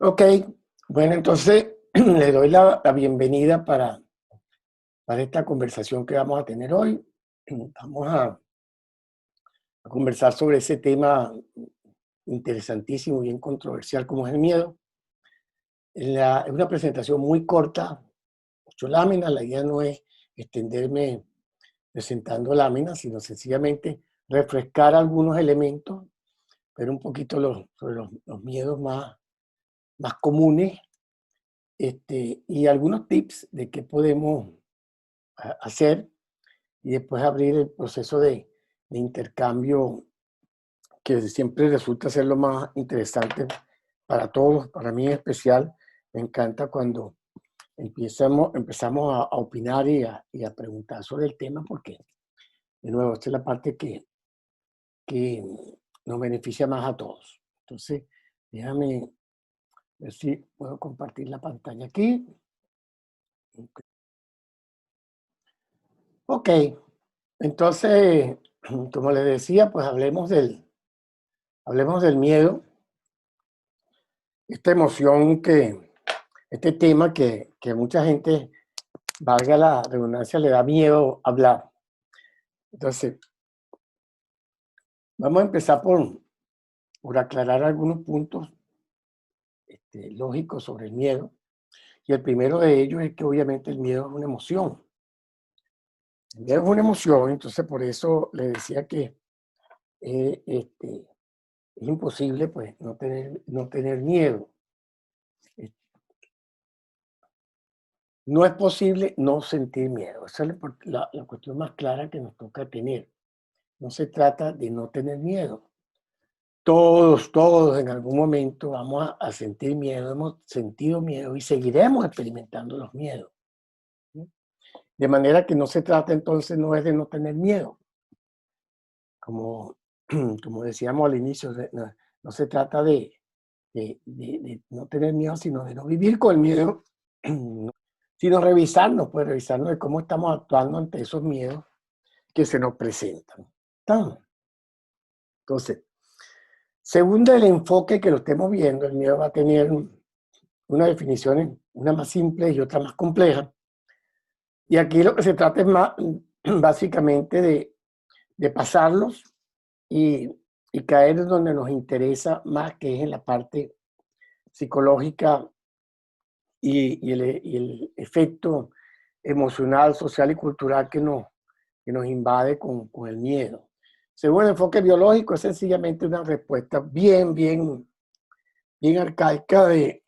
Ok, bueno, entonces le doy la bienvenida para esta conversación que vamos a tener hoy. Vamos a conversar sobre ese tema interesantísimo, bien controversial como es el miedo. Es una presentación muy corta, 8 láminas. La idea no es extenderme presentando láminas, sino sencillamente refrescar algunos elementos, ver un poquito sobre los miedos más comunes, y algunos tips de qué podemos hacer, y después abrir el proceso de intercambio, que siempre resulta ser lo más interesante para todos, para mí en especial. Me encanta cuando empezamos a opinar y a preguntar sobre el tema, porque, de nuevo, esta es la parte que nos beneficia más a todos. Entonces, déjame ver si puedo compartir la pantalla aquí. Ok, entonces, como les decía, pues hablemos del miedo, esta emoción este tema que a mucha gente, valga la redundancia, le da miedo hablar. Entonces, vamos a empezar por aclarar algunos puntos lógicos sobre el miedo. Y el primero de ellos es que obviamente el miedo es una emoción. El miedo es una emoción, entonces por eso le decía que es imposible pues no tener miedo. No es posible no sentir miedo. Esa es la cuestión más clara que nos toca tener. No se trata de no tener miedo. Todos en algún momento vamos a sentir miedo, hemos sentido miedo y seguiremos experimentando los miedos, ¿sí? De manera que no se trata entonces, no es de no tener miedo, como, como decíamos al inicio, no se trata de no tener miedo, sino de no vivir con el miedo, sino revisarnos de cómo estamos actuando ante esos miedos que se nos presentan. ¿Tan? Entonces, según el enfoque que lo estemos viendo, el miedo va a tener una definición, una más simple y otra más compleja. Y aquí lo que se trata es más, básicamente de pasarlos y, y caer en donde nos interesa más, que es en la parte psicológica y el efecto emocional, social y cultural que nos invade con el miedo. Según el enfoque biológico, es sencillamente una respuesta bien arcaica desde,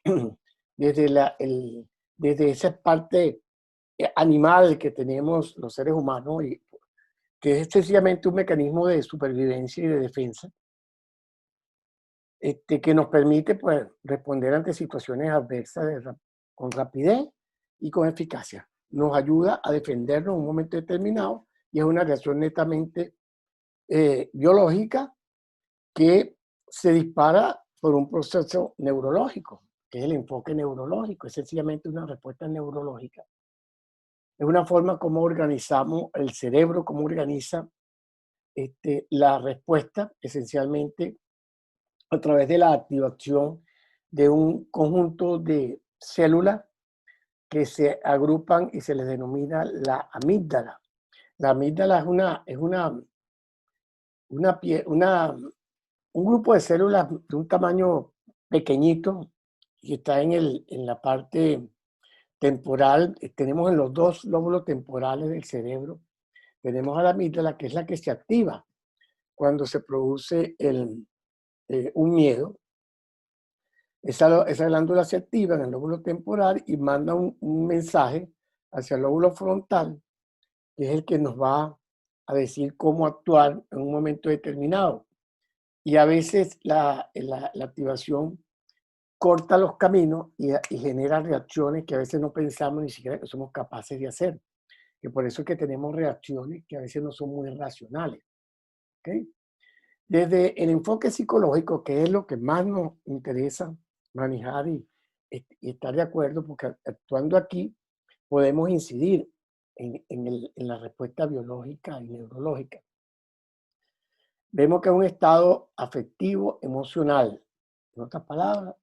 desde esa parte animal que tenemos los seres humanos, y que es sencillamente un mecanismo de supervivencia y de defensa, que nos permite pues, responder ante situaciones adversas con rapidez y con eficacia. Nos ayuda a defendernos en un momento determinado, y es una reacción netamente biológica, que se dispara por un proceso neurológico, que es el enfoque neurológico. Es sencillamente una respuesta neurológica. Es una forma como organizamos el cerebro, cómo organiza la respuesta, esencialmente a través de la activación de un conjunto de células que se agrupan y se les denomina la amígdala. La amígdala es un grupo de células de un tamaño pequeñito, y está en la parte temporal. Tenemos en los dos lóbulos temporales del cerebro, tenemos a la amígdala, que es la que se activa cuando se produce un miedo. Esa glándula se activa en el lóbulo temporal y manda un mensaje hacia el lóbulo frontal, que es el que nos va a decir cómo actuar en un momento determinado. Y a veces la activación corta los caminos y genera reacciones que a veces no pensamos ni siquiera que somos capaces de hacer. Que por eso es que tenemos reacciones que a veces no son muy racionales. ¿Ok? Desde el enfoque psicológico, que es lo que más nos interesa manejar y estar de acuerdo, porque actuando aquí podemos incidir en la respuesta biológica y neurológica. Vemos que es un estado afectivo, emocional. En otras palabras,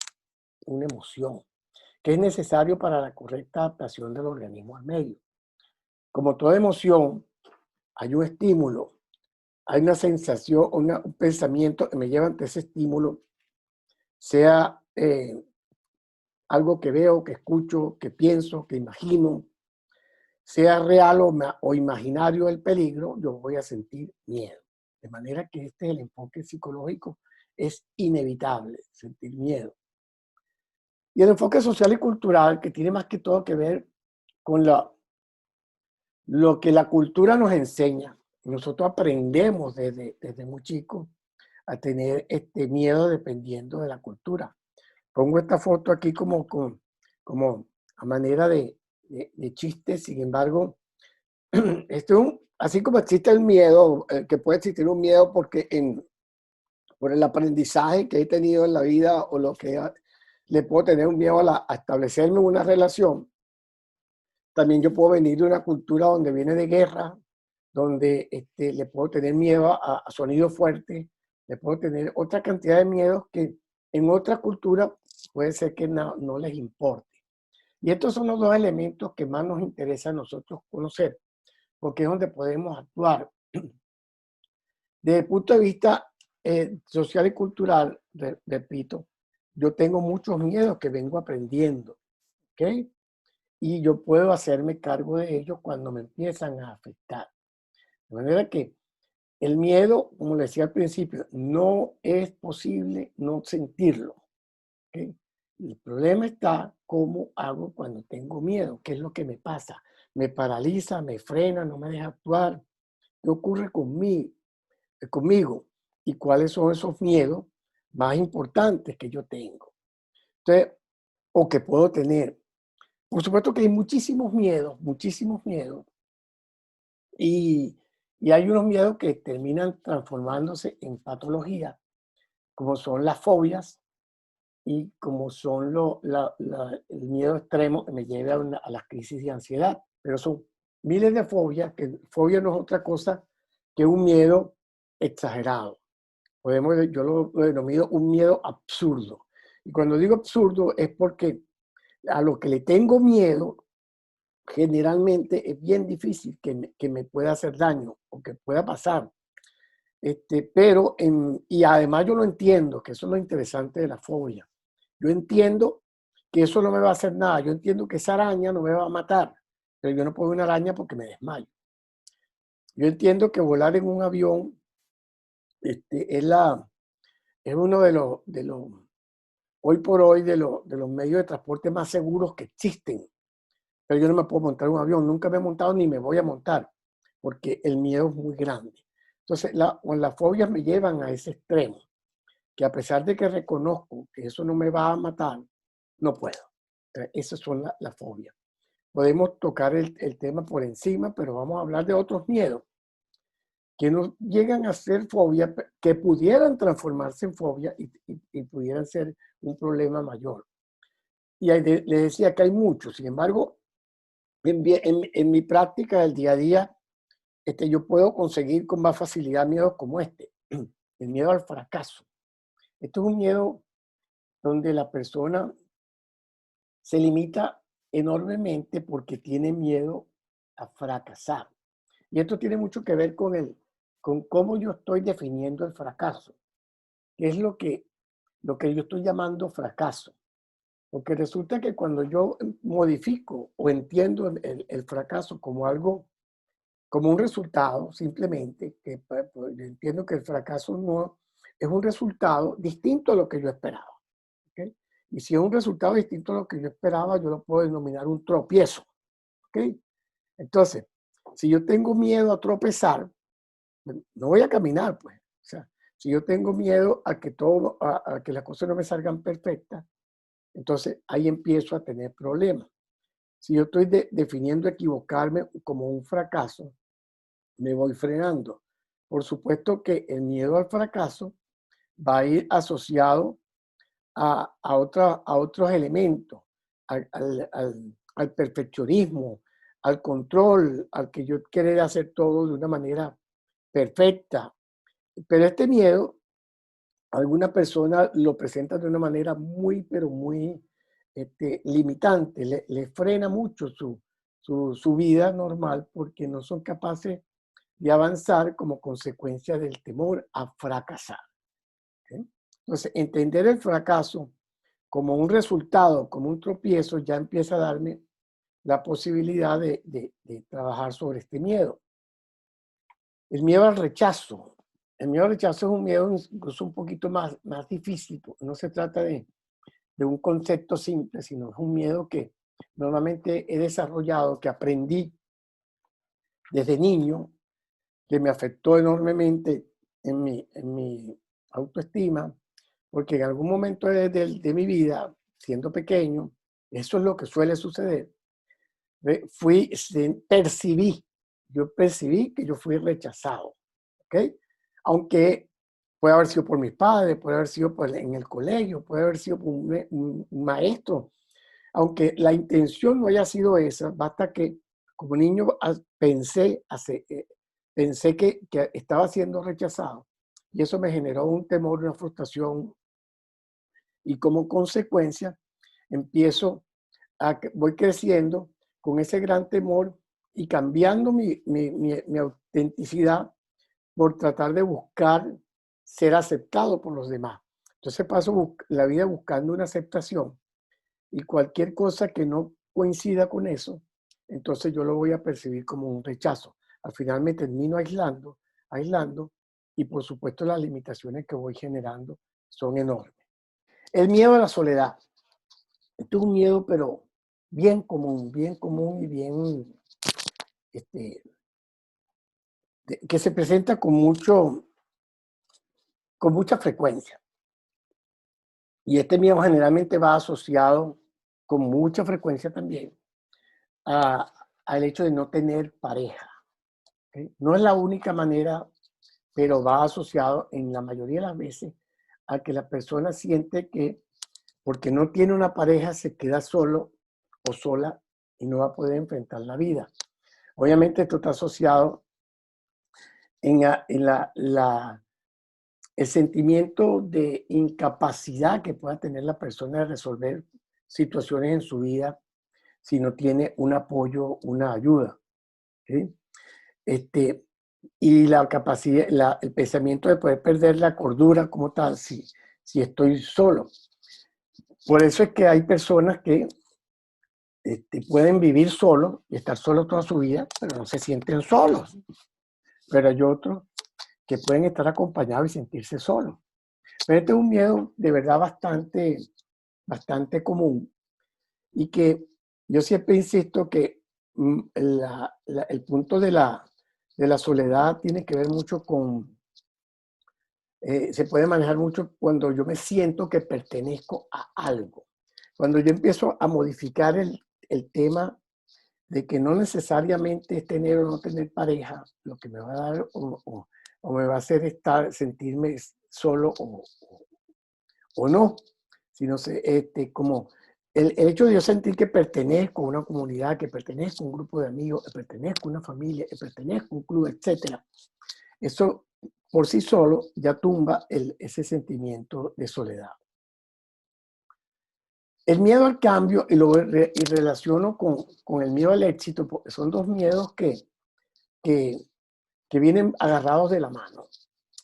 una emoción, que es necesario para la correcta adaptación del organismo al medio. Como toda emoción, hay un estímulo, hay una sensación, un pensamiento que me lleva ante ese estímulo, sea algo que veo, que escucho, que pienso, que imagino, sea real o imaginario el peligro, yo voy a sentir miedo. De manera que este es el enfoque psicológico, es inevitable sentir miedo. Y el enfoque social y cultural, que tiene más que todo que ver con lo que la cultura nos enseña. Nosotros aprendemos desde muy chicos a tener este miedo dependiendo de la cultura. Pongo esta foto aquí como a manera de chiste, sin embargo, así como existe el miedo, que puede existir un miedo por el aprendizaje que he tenido en la vida o lo que le puedo tener un miedo a establecerme una relación. También yo puedo venir de una cultura donde viene de guerra, donde le puedo tener miedo a sonidos fuertes, le puedo tener otra cantidad de miedos que en otra cultura puede ser que no les importe. Y estos son los dos elementos que más nos interesa a nosotros conocer, porque es donde podemos actuar. Desde el punto de vista social y cultural, repito, yo tengo muchos miedos que vengo aprendiendo, ¿ok? Y yo puedo hacerme cargo de ellos cuando me empiezan a afectar. De manera que el miedo, como le decía al principio, no es posible no sentirlo, ¿ok? El problema está cómo hago cuando tengo miedo, qué es lo que me pasa. Me paraliza, me frena, no me deja actuar. ¿Qué ocurre conmigo? ¿Y cuáles son esos miedos más importantes que yo tengo? Entonces, o que puedo tener. Por supuesto que hay muchísimos miedos, y, y hay unos miedos que terminan transformándose en patología, como son las fobias y como son el miedo extremo que me lleva a las crisis de ansiedad. Pero son miles de fobias, que fobia no es otra cosa que un miedo exagerado. Yo lo denomino un miedo absurdo. Y cuando digo absurdo es porque a lo que le tengo miedo generalmente es bien difícil que me pueda hacer daño o que pueda pasar. Y además yo lo entiendo, que eso es lo interesante de la fobia. Yo entiendo que eso no me va a hacer nada. Yo entiendo que esa araña no me va a matar, pero yo no puedo ver una araña porque me desmayo. Yo entiendo que volar en un avión es uno hoy por hoy, de los medios de transporte más seguros que existen. Pero yo no me puedo montar en un avión, nunca me he montado ni me voy a montar, porque el miedo es muy grande. Entonces, las fobias me llevan a ese extremo, que a pesar de que reconozco que eso no me va a matar, no puedo. Esas son las fobias. Podemos tocar el tema por encima, pero vamos a hablar de otros miedos que no llegan a ser fobia, que pudieran transformarse en fobia y pudieran ser un problema mayor. Y le decía que hay muchos, sin embargo, en mi práctica del día a día, yo puedo conseguir con más facilidad miedos como el miedo al fracaso. Esto es un miedo donde la persona se limita enormemente porque tiene miedo a fracasar. Y esto tiene mucho que ver con cómo yo estoy definiendo el fracaso, que es lo que yo estoy llamando fracaso. Porque resulta que cuando yo modifico o entiendo el fracaso como algo, como un resultado, simplemente, pues, yo entiendo que el fracaso no es un resultado distinto a lo que yo esperaba. ¿Ok? Y si es un resultado distinto a lo que yo esperaba, yo lo puedo denominar un tropiezo. ¿Ok? Entonces, si yo tengo miedo a tropezar, no voy a caminar, pues. O sea, si yo tengo miedo a que las cosas no me salgan perfectas, entonces ahí empiezo a tener problemas. Si yo estoy definiendo equivocarme como un fracaso, me voy frenando. Por supuesto que el miedo al fracaso va a ir asociado a otros elementos, al perfeccionismo, al control, al que yo querer hacer todo de una manera perfecta. Pero este miedo alguna persona lo presenta de una manera muy, pero muy limitante, le frena mucho su vida normal porque no son capaces de avanzar como consecuencia del temor a fracasar. ¿Ok? Entonces, entender el fracaso como un resultado, como un tropiezo, ya empieza a darme la posibilidad de trabajar sobre este miedo. El miedo al rechazo. El miedo al rechazo es un miedo incluso un poquito más difícil, porque no se trata de un concepto simple, sino es un miedo que normalmente he desarrollado, que aprendí desde niño, que me afectó enormemente en mi autoestima, porque en algún momento de mi vida, siendo pequeño, eso es lo que suele suceder. Yo percibí que yo fui rechazado, ¿ok? Aunque puede haber sido por mis padres, puede haber sido en el colegio, puede haber sido por un maestro, aunque la intención no haya sido esa, basta que como niño pensé que estaba siendo rechazado y eso me generó un temor, una frustración y como consecuencia empiezo voy creciendo con ese gran temor y cambiando mi autenticidad por tratar de buscar ser aceptado por los demás. Entonces paso la vida buscando una aceptación y cualquier cosa que no coincida con eso, entonces yo lo voy a percibir como un rechazo. Al final me termino aislando y por supuesto las limitaciones que voy generando son enormes. El miedo a la soledad. Esto es un miedo, pero bien común y bien, este, que se presenta con mucha frecuencia. Y este miedo generalmente va asociado con mucha frecuencia también a, al hecho de no tener pareja. ¿Ok? No es la única manera, pero va asociado en la mayoría de las veces a que la persona siente que porque no tiene una pareja se queda solo o sola y no va a poder enfrentar la vida. Obviamente esto está asociado en el sentimiento de incapacidad que pueda tener la persona de resolver situaciones en su vida si no tiene un apoyo, una ayuda. ¿Sí? Este, y la capacidad, el pensamiento de poder perder la cordura como tal si estoy solo. Por eso es que hay personas que pueden vivir solos y estar solos toda su vida, pero no se sienten solos. Pero hay otros que pueden estar acompañados y sentirse solos. Pero este es un miedo de verdad bastante común y que yo siempre insisto que el punto de la soledad tiene que ver mucho se puede manejar mucho cuando yo me siento que pertenezco a algo. Cuando yo empiezo a modificar el tema de que no necesariamente es tener o no tener pareja, lo que me va a dar o me va a hacer sentirme solo o no, sino como el hecho de yo sentir que pertenezco a una comunidad, que pertenezco a un grupo de amigos, que pertenezco a una familia, que pertenezco a un club, etcétera. Eso por sí solo ya tumba ese sentimiento de soledad. El miedo al cambio y relaciono con el miedo al éxito, porque son dos miedos que, que vienen agarrados de la mano.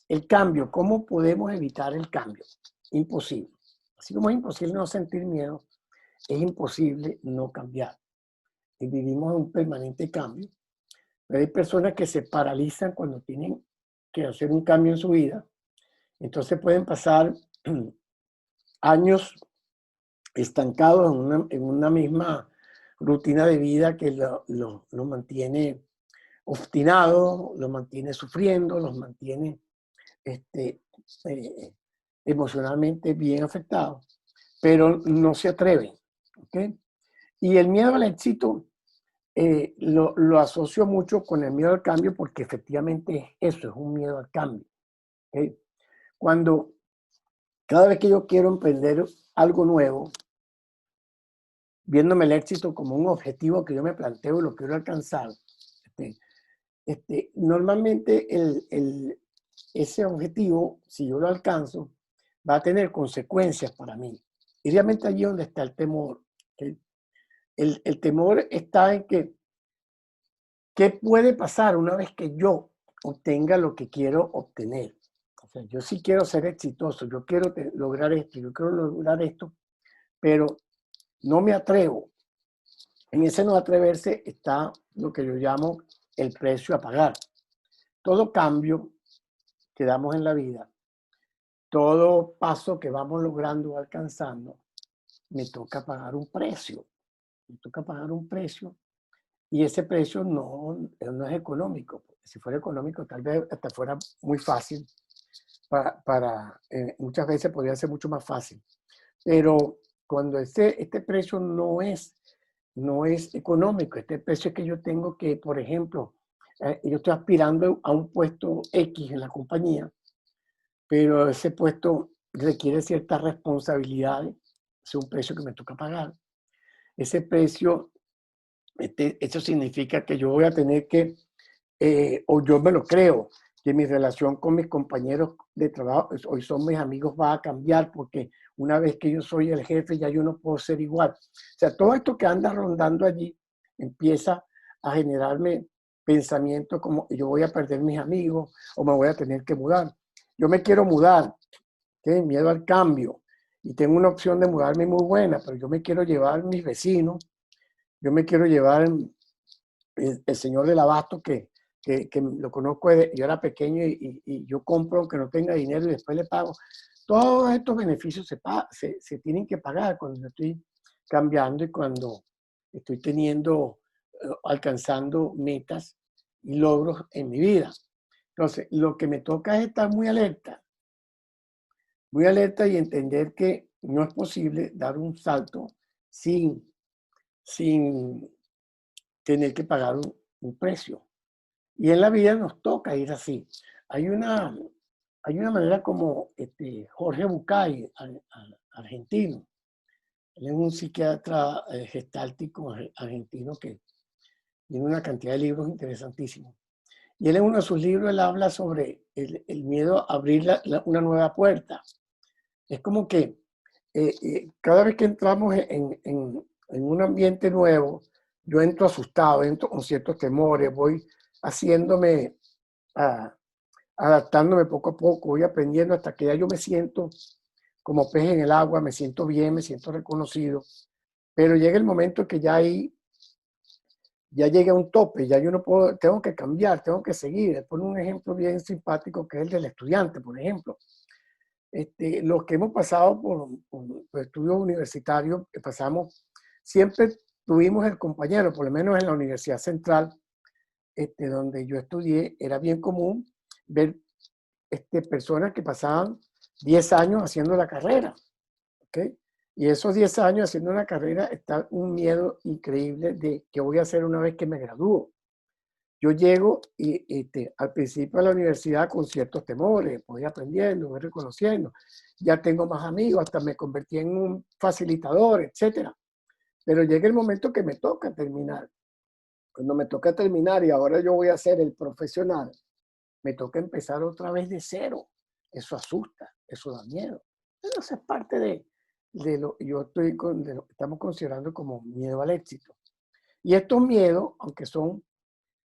El cambio, ¿cómo podemos evitar el cambio? Imposible. Así como es imposible no sentir miedo, es imposible no cambiar. Y vivimos en un permanente cambio. Pero hay personas que se paralizan cuando tienen que hacer un cambio en su vida. Entonces pueden pasar años estancados en una misma rutina de vida que lo mantiene obstinado, lo mantiene sufriendo, los mantiene este, eh, emocionalmente bien afectados, pero no se atreven. ¿Okay? Y el miedo al éxito lo asocio mucho con el miedo al cambio porque efectivamente eso es un miedo al cambio. ¿Okay? Cuando cada vez que yo quiero emprender algo nuevo, viéndome el éxito como un objetivo que yo me planteo y lo quiero alcanzar, este, normalmente ese objetivo, si yo lo alcanzo, va a tener consecuencias para mí. Y realmente allí es donde está el temor. ¿Ok? El temor está en que, ¿qué puede pasar una vez que yo obtenga lo que quiero obtener? O sea, yo sí quiero ser exitoso, yo quiero lograr esto, yo quiero lograr esto, pero no me atrevo. En ese no atreverse está lo que yo llamo el precio a pagar. Todo cambio que damos en la vida, todo paso que vamos logrando o alcanzando, me toca pagar un precio. Me toca pagar un precio y ese precio no es económico. Si fuera económico, tal vez hasta fuera muy fácil. Muchas veces podría ser mucho más fácil. Pero cuando este precio no es económico, este precio es que yo tengo que, por ejemplo, yo estoy aspirando a un puesto X en la compañía, pero ese puesto requiere ciertas responsabilidades, es un precio que me toca pagar. Ese precio, eso significa que yo voy a tener que, o yo me lo creo, que mi relación con mis compañeros de trabajo, hoy son mis amigos, va a cambiar porque una vez que yo soy el jefe ya yo no puedo ser igual. O sea, todo esto que anda rondando allí empieza a generarme pensamientos como yo voy a perder mis amigos o me voy a tener que mudar. Yo me quiero mudar, tengo miedo al cambio y tengo una opción de mudarme muy buena, pero yo me quiero llevar mis vecinos, yo me quiero llevar el señor del abasto que lo conozco, yo era pequeño y yo compro aunque no tenga dinero y después le pago. Todos estos beneficios se tienen que pagar cuando yo estoy cambiando y cuando estoy alcanzando metas y logros en mi vida. Entonces, lo que me toca es estar muy alerta y entender que no es posible dar un salto sin tener que pagar un precio. Y en la vida nos toca ir así. Hay una, hay una manera como Jorge Bucay, argentino. Él es un psiquiatra gestáltico argentino que tiene una cantidad de libros interesantísimos. Y él en uno de sus libros él habla sobre el miedo a abrir una nueva puerta. Es como que cada vez que entramos en un ambiente nuevo, yo entro asustado, entro con ciertos temores, voy haciéndome, ah, adaptándome poco a poco, voy aprendiendo hasta que ya yo me siento como pez en el agua, me siento bien, me siento reconocido, pero llega el momento que ya ahí ya llegué a un tope, ya yo no puedo, tengo que cambiar, tengo que seguir. Pone un ejemplo bien simpático que es el del estudiante, por ejemplo. Los que hemos pasado por estudios universitarios, pasamos, siempre tuvimos el compañero, por lo menos en la Universidad Central, donde yo estudié, era bien común ver personas que pasaban 10 años haciendo la carrera. ¿Ok? Y esos 10 años haciendo una carrera está un miedo increíble de qué voy a hacer una vez que me gradúo. Yo llego y al principio de la universidad con ciertos temores, voy aprendiendo, voy reconociendo, ya tengo más amigos, hasta me convertí en un facilitador, etcétera. Pero llega el momento que me toca terminar. Cuando me toca terminar y ahora yo voy a ser el profesional, me toca empezar otra vez de cero. Eso asusta, eso da miedo. Pero eso es parte de lo yo estoy de lo que estamos considerando como miedo al éxito. Y estos miedos, aunque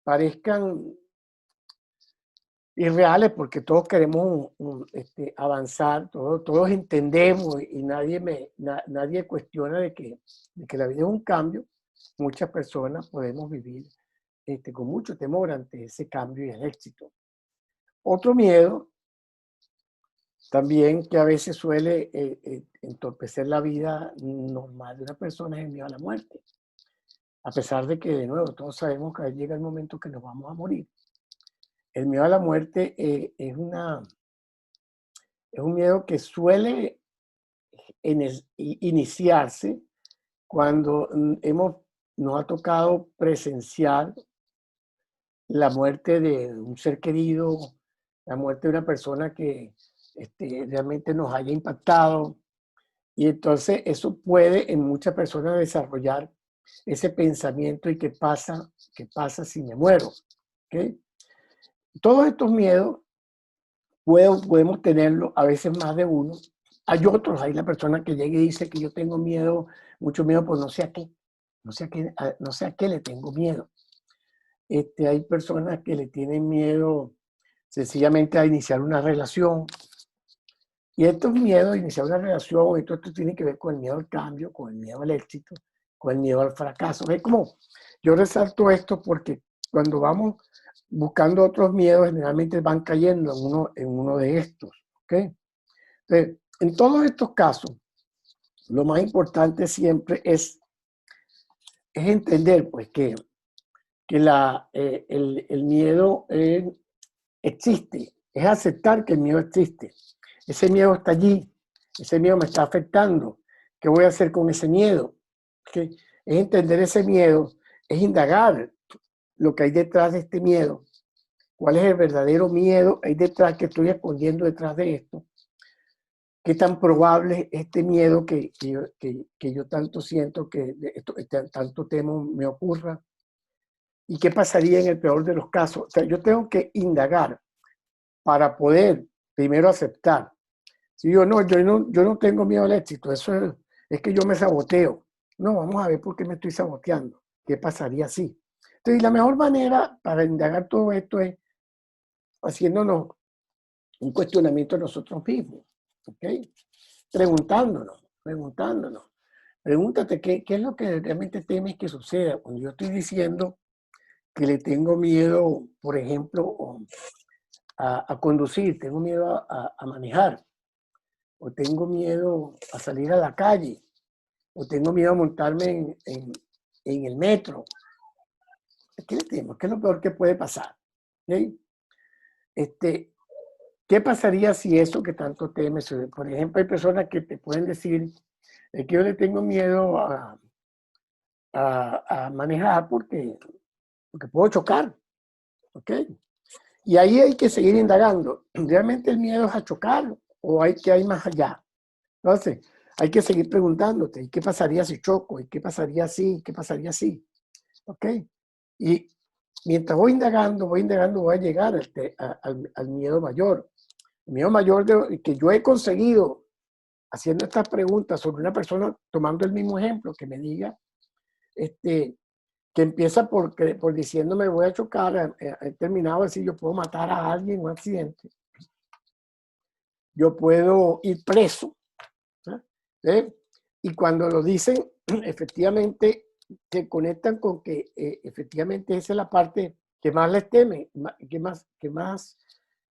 parezcan irreales, porque todos queremos avanzar, todos entendemos y nadie cuestiona de que la vida es un cambio, muchas personas podemos vivir con mucho temor ante ese cambio y el éxito. Otro miedo también que a veces suele entorpecer la vida normal de una persona es el miedo a la muerte. A pesar de que, de nuevo, todos sabemos que llega el momento que nos vamos a morir. El miedo a la muerte es un miedo que suele iniciarse cuando nos ha tocado presenciar la muerte de un ser querido, la muerte de una persona que realmente nos haya impactado. Y entonces eso puede en muchas personas desarrollar ese pensamiento y qué pasa si me muero. ¿Okay? Todos estos miedos podemos tenerlo, a veces más de uno, Hay otros, hay la persona que llega y dice que yo tengo miedo, mucho miedo, pues no sé a qué, no sé a qué le tengo miedo. Hay personas que le tienen miedo sencillamente a iniciar una relación. Y estos miedos a iniciar una relación, esto tiene que ver con el miedo al cambio, con el miedo al éxito, con el miedo al fracaso. Es como, yo resalto esto porque cuando vamos buscando otros miedos, generalmente van cayendo en uno de estos. ¿Ok? Entonces, en todos estos casos, lo más importante siempre es entender pues, que el miedo existe, es aceptar que el miedo existe. Ese miedo está allí, ese miedo me está afectando. ¿Qué voy a hacer con ese miedo? ¿Okay? Es entender ese miedo, es indagar lo que hay detrás de este miedo. ¿Cuál es el verdadero miedo hay detrás que estoy escondiendo detrás de esto? ¿Qué tan probable este miedo que yo tanto siento, tanto temo me ocurra? ¿Y qué pasaría en el peor de los casos? O sea, yo tengo que indagar para poder primero aceptar. Si yo no, yo no tengo miedo al éxito, es que yo me saboteo. No, vamos a ver por qué me estoy saboteando. ¿Qué pasaría así? Entonces, la mejor manera para indagar todo esto es haciéndonos un cuestionamiento a nosotros mismos. ¿Ok? Preguntándonos. Pregúntate qué es lo que realmente temes que suceda. Cuando yo estoy diciendo que le tengo miedo, por ejemplo, a conducir, tengo miedo a manejar, o tengo miedo a salir a la calle, o tengo miedo a montarme en el metro. ¿Qué le temo? ¿Qué es lo peor que puede pasar? ¿Sí? ¿Qué pasaría si eso que tanto temes? Por ejemplo, hay personas que te pueden decir que yo le tengo miedo a manejar porque puedo chocar. ¿Ok? Y ahí hay que seguir indagando. ¿Realmente el miedo es a chocar o hay más allá? Entonces, hay que seguir preguntándote, ¿y qué pasaría si choco? ¿Y qué pasaría si? ¿Qué pasaría si? ¿Ok? Y mientras voy indagando, voy a llegar al miedo mayor. El miedo mayor que yo he conseguido haciendo estas preguntas sobre una persona, tomando el mismo ejemplo, que me diga, que empieza por diciéndome voy a chocar, he terminado así, yo puedo matar a alguien en un accidente, yo puedo ir preso, ¿sí? Y cuando lo dicen, efectivamente se conectan con que efectivamente esa es la parte que más les teme, que más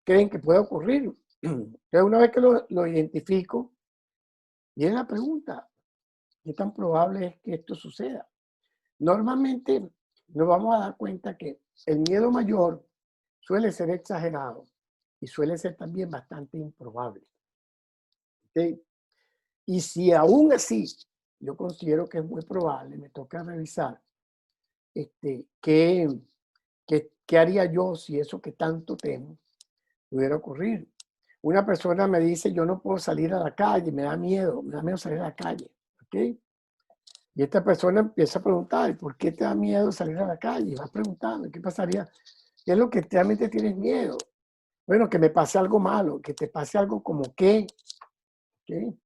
creen que puede ocurrir. Entonces, una vez que lo identifico, viene la pregunta, ¿qué tan probable es que esto suceda? Normalmente nos vamos a dar cuenta que el miedo mayor suele ser exagerado y suele ser también bastante improbable. ¿Okay? Y si aún así yo considero que es muy probable, me toca revisar qué, qué haría yo si eso que tanto temo pudiera ocurrir. Una persona me dice, yo no puedo salir a la calle, me da miedo salir a la calle. ¿Okay? Y esta persona empieza a preguntar, ¿por qué te da miedo salir a la calle? Y vas preguntando, ¿qué pasaría? ¿Qué es lo que realmente tienes miedo? Bueno, que me pase algo malo, que te pase algo como qué. ¿Okay?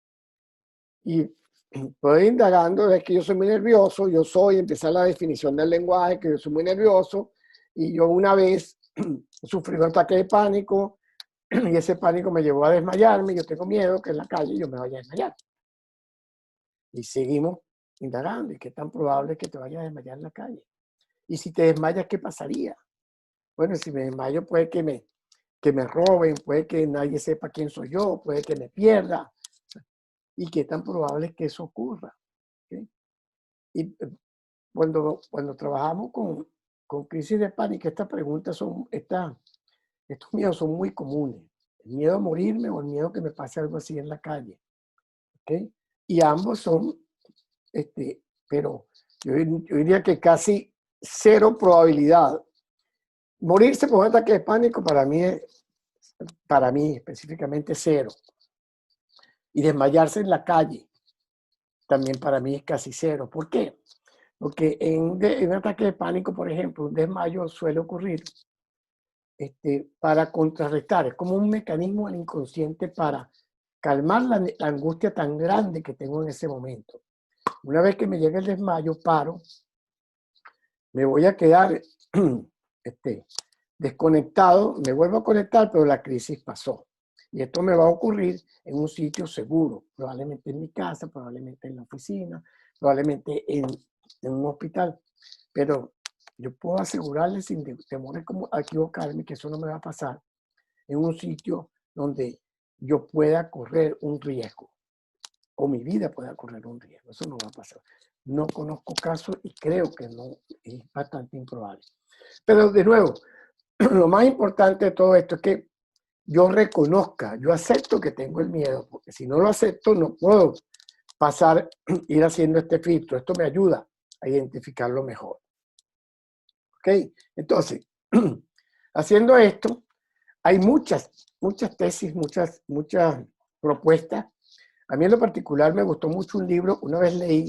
Y puedo ir indagando, es que yo soy muy nervioso, empezar la definición del lenguaje, que yo soy muy nervioso, y yo una vez sufrí un ataque de pánico, y ese pánico me llevó a desmayarme, yo tengo miedo que en la calle yo me vaya a desmayar. Y seguimos indagando, ¿y qué tan probable es que te vayas a desmayar en la calle? Y si te desmayas, ¿qué pasaría? Bueno, si me desmayo puede que me roben, puede que nadie sepa quién soy yo, puede que me pierda. ¿Y qué tan probable es que eso ocurra? ¿Okay? Y cuando trabajamos con crisis de pánico, estos miedos son muy comunes. El miedo a morirme o el miedo que me pase algo así en la calle. ¿Okay? Y ambos son, pero yo diría que casi cero probabilidad. Morirse por un ataque de pánico para mí específicamente cero. Y desmayarse en la calle también para mí es casi cero. ¿Por qué? Porque en un ataque de pánico, por ejemplo, un desmayo suele ocurrir para contrarrestar. Es como un mecanismo del inconsciente para calmar la angustia tan grande que tengo en ese momento. Una vez que me llegue el desmayo, paro, me voy a quedar desconectado, me vuelvo a conectar, pero la crisis pasó. Y esto me va a ocurrir en un sitio seguro, probablemente en mi casa, probablemente en la oficina, probablemente en un hospital. Pero yo puedo asegurarles sin temor a equivocarme que eso no me va a pasar en un sitio donde yo pueda correr un riesgo o mi vida pueda correr un riesgo. Eso no va a pasar. No conozco casos y creo que no, es bastante improbable. Pero de nuevo, lo más importante de todo esto es que yo reconozca, yo acepto que tengo el miedo, porque si no lo acepto no puedo pasar, ir haciendo este filtro. Esto me ayuda a identificarlo mejor. ¿Ok? Entonces, haciendo esto, hay muchas tesis, muchas propuestas. A mí en lo particular me gustó mucho un libro, una vez leí,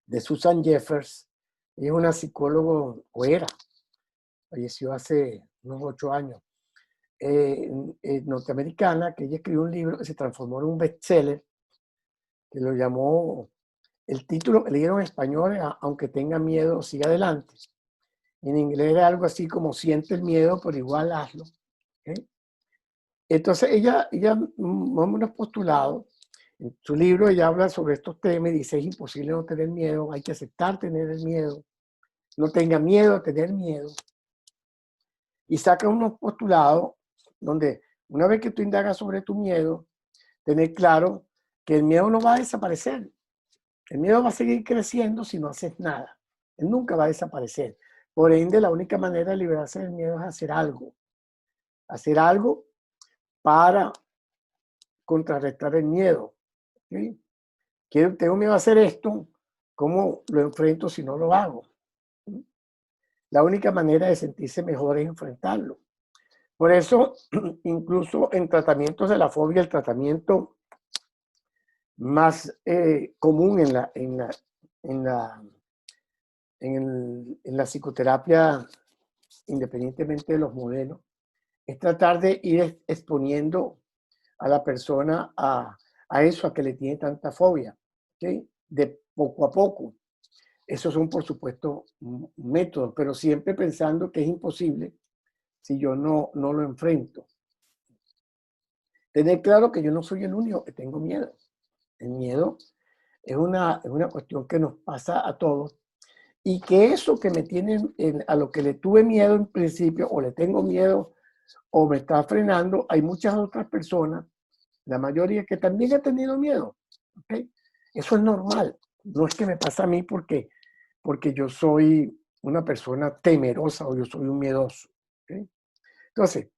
de Susan Jeffers. Es una psicóloga, o era, falleció hace unos 8 años, norteamericana, que ella escribió un libro que se transformó en un bestseller, que lo llamó, el título, leyeron en español, Aunque tenga miedo, siga adelante. En inglés era algo así como siente el miedo, pero igual hazlo. ¿Okay? Entonces ella más o menos postulado, en su libro ella habla sobre estos temas y dice, es imposible no tener miedo, hay que aceptar tener el miedo, no tenga miedo a tener miedo. Y saca unos postulados donde una vez que tú indagas sobre tu miedo, tener claro que el miedo no va a desaparecer. El miedo va a seguir creciendo si no haces nada. Él nunca va a desaparecer. Por ende, la única manera de liberarse del miedo es hacer algo. Hacer algo para contrarrestar el miedo. ¿Sí? Tengo miedo a hacer esto, ¿cómo lo enfrento si no lo hago? La única manera de sentirse mejor es enfrentarlo. Por eso, incluso en tratamientos de la fobia, el tratamiento más común en la psicoterapia, independientemente de los modelos, es tratar de ir exponiendo a la persona a eso, a que le tiene tanta fobia, ¿sí? De poco a poco. Esos son, por supuesto, métodos, pero siempre pensando que es imposible si yo no lo enfrento. Tener claro que yo no soy el único que tengo miedo. El miedo es una cuestión que nos pasa a todos y que eso que me tiene, a lo que le tuve miedo en principio o le tengo miedo o me está frenando, hay muchas otras personas, la mayoría que también ha tenido miedo. ¿Okay? Eso es normal. No es que me pasa a mí porque yo soy una persona temerosa o yo soy un miedoso. ¿Okay? Entonces,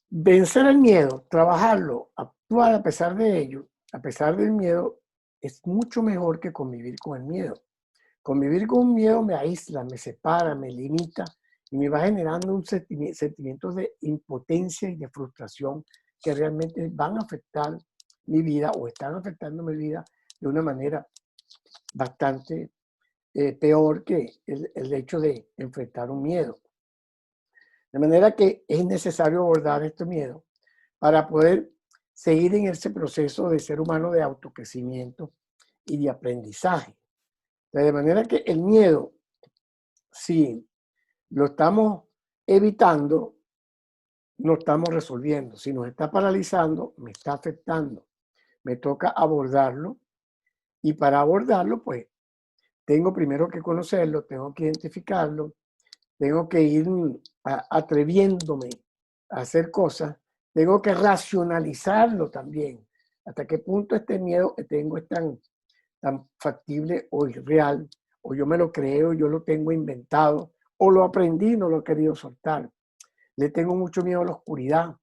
vencer el miedo, trabajarlo, actuar a pesar de ello, a pesar del miedo, es mucho mejor que convivir con el miedo. Convivir con un miedo me aísla, me separa, me limita y me va generando un sentimientos de impotencia y de frustración que realmente van a afectar mi vida o están afectando mi vida de una manera bastante peor que el hecho de enfrentar un miedo. De manera que es necesario abordar este miedo para poder seguir en ese proceso de ser humano de autocrecimiento y de aprendizaje. De manera que el miedo, si lo estamos evitando, no estamos resolviendo. Si nos está paralizando, me está afectando. Me toca abordarlo y para abordarlo, pues, tengo primero que conocerlo, tengo que identificarlo, tengo que ir atreviéndome a hacer cosas, tengo que racionalizarlo también. Hasta qué punto este miedo que tengo es tan factible o irreal, o yo me lo creo, yo lo tengo inventado, o lo aprendí y no lo he querido soltar. Le tengo mucho miedo a la oscuridad.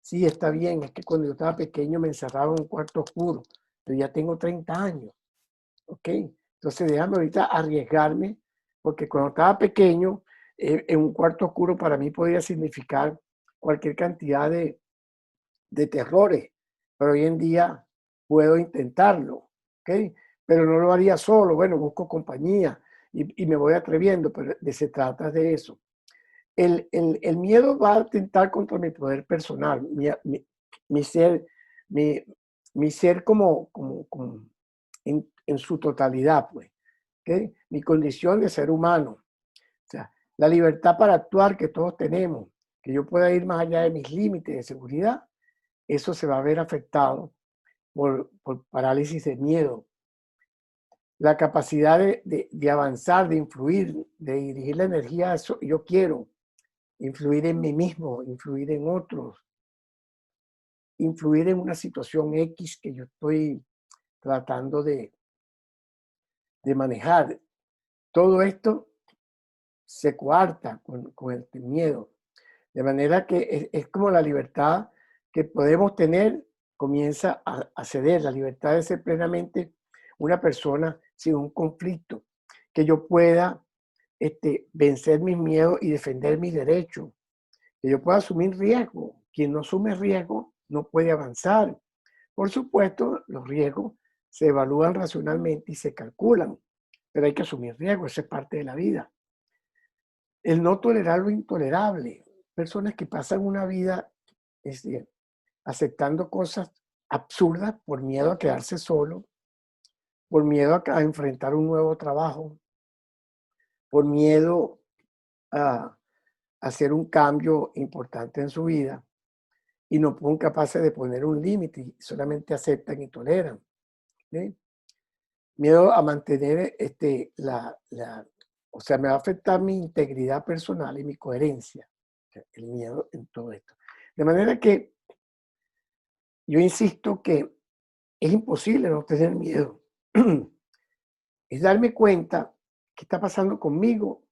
Sí, está bien, es que cuando yo estaba pequeño me encerraba en un cuarto oscuro, pero ya tengo 30 años, ¿ok? Entonces déjame ahorita arriesgarme, porque cuando estaba pequeño, en un cuarto oscuro para mí podía significar cualquier cantidad de terrores, pero hoy en día puedo intentarlo, ¿ok? Pero no lo haría solo, bueno, busco compañía y me voy atreviendo, pero se trata de eso. El miedo va a atentar contra mi poder personal, mi ser, mi, mi ser como en su totalidad, pues. ¿Ok? Mi condición de ser humano. O sea, la libertad para actuar que todos tenemos, que yo pueda ir más allá de mis límites de seguridad, eso se va a ver afectado por parálisis de miedo. La capacidad de avanzar, de influir, de dirigir la energía, eso yo quiero, influir en mí mismo, influir en otros, influir en una situación X que yo estoy tratando de manejar. Todo esto se coarta con el miedo. De manera que es como la libertad que podemos tener comienza a ceder, la libertad de ser plenamente una persona sin un conflicto, que yo pueda vencer mis miedos y defender mis derechos, que yo pueda asumir riesgo. Quien no asume riesgo no puede avanzar. Por supuesto, los riesgos se evalúan racionalmente y se calculan, pero hay que asumir riesgos, eso es parte de la vida. El no tolerar lo intolerable. Personas que pasan una vida aceptando cosas absurdas por miedo a quedarse solo, por miedo a enfrentar un nuevo trabajo, por miedo a hacer un cambio importante en su vida y no son capaces de poner un límite y solamente aceptan y toleran. ¿Sí? Miedo a mantener o sea, me va a afectar mi integridad personal y mi coherencia, el miedo en todo esto. De manera que yo insisto que es imposible no tener miedo. Es darme cuenta qué está pasando conmigo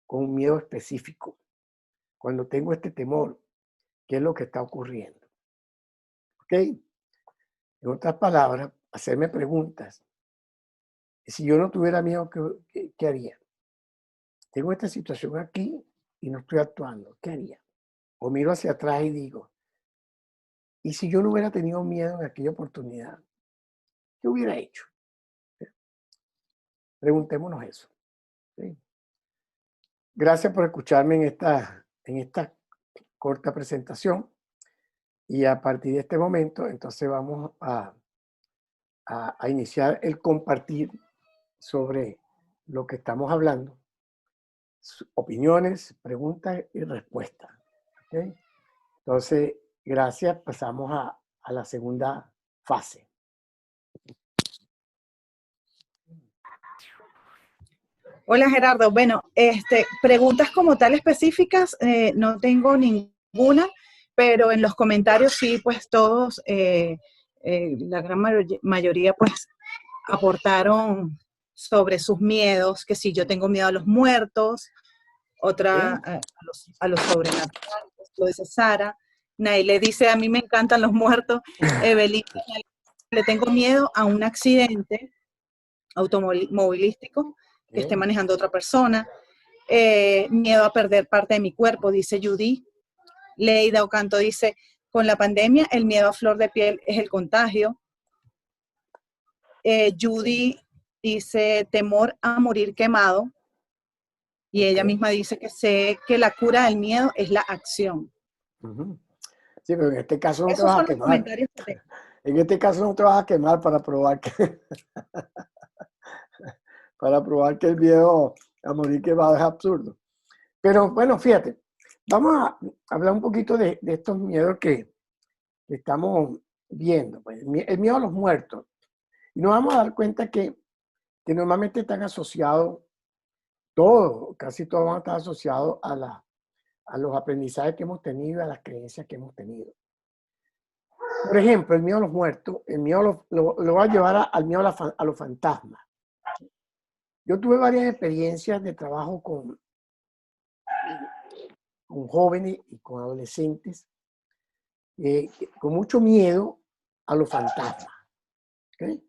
con un miedo específico. Cuando tengo este temor, ¿qué es lo que está ocurriendo? ¿Ok? En otras palabras, hacerme preguntas. Si yo no tuviera miedo, ¿qué haría? Tengo esta situación aquí y no estoy actuando. ¿Qué haría? O miro hacia atrás y digo, ¿y si yo no hubiera tenido miedo en aquella oportunidad? ¿Qué hubiera hecho? Preguntémonos eso. ¿Sí? Gracias por escucharme en esta corta presentación. Y a partir de este momento, entonces vamos a iniciar el compartir sobre lo que estamos hablando, opiniones, preguntas y respuestas. ¿Okay? Entonces, gracias. Pasamos a la segunda fase. Hola Gerardo, bueno, preguntas como tal específicas no tengo ninguna, pero en los comentarios sí, pues todos, la gran mayoría pues aportaron sobre sus miedos, que si yo tengo miedo a los muertos, otra a los sobrenatural, lo dice Sara. Naile dice, a mí me encantan los muertos. Evelyn, le tengo miedo a un accidente automovilístico que esté manejando otra persona. Miedo a perder parte de mi cuerpo, dice Judy. Leida Ocanto dice, con la pandemia el miedo a flor de piel es el contagio. Judy dice, temor a morir quemado. Y ella misma dice que sé que la cura del miedo es la acción. Sí, pero en este caso no te Esos vas a son los quemar. comentarios que tengo. En este caso no te vas a quemar para probar que el miedo a morir quemado es absurdo. Pero bueno, fíjate, vamos a hablar un poquito de estos miedos que estamos viendo. Pues, el miedo a los muertos. Y nos vamos a dar cuenta que normalmente están asociados, casi todos van a estar asociados a los aprendizajes que hemos tenido, a las creencias que hemos tenido. Por ejemplo, el miedo a los muertos, el miedo lo va a llevar al miedo a los fantasmas. Yo tuve varias experiencias de trabajo con jóvenes y con adolescentes con mucho miedo a los fantasmas. ¿Okay?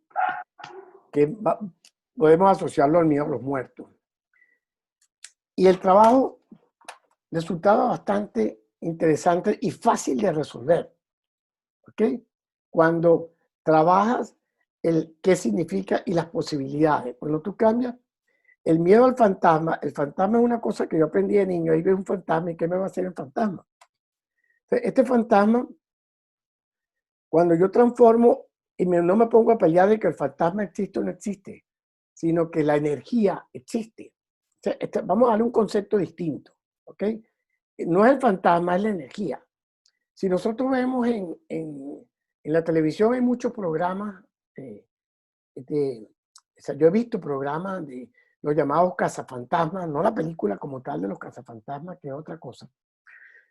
Podemos asociarlo al miedo a los muertos. Y el trabajo resultaba bastante interesante y fácil de resolver. ¿Okay? Cuando trabajas el qué significa y las posibilidades. Cuando tú cambias el miedo al fantasma, el fantasma es una cosa que yo aprendí de niño. Ahí veo un fantasma y ¿qué me va a hacer el fantasma? Entonces, este fantasma, Cuando yo transformo y no me pongo a pelear de que el fantasma existe o no existe, sino que la energía existe. O sea, vamos a darle un concepto distinto, ¿ok? No es el fantasma, es la energía. Si nosotros vemos en la televisión hay muchos programas, o sea, yo he visto programas de los llamados cazafantasmas, no la película como tal de los cazafantasmas, que es otra cosa,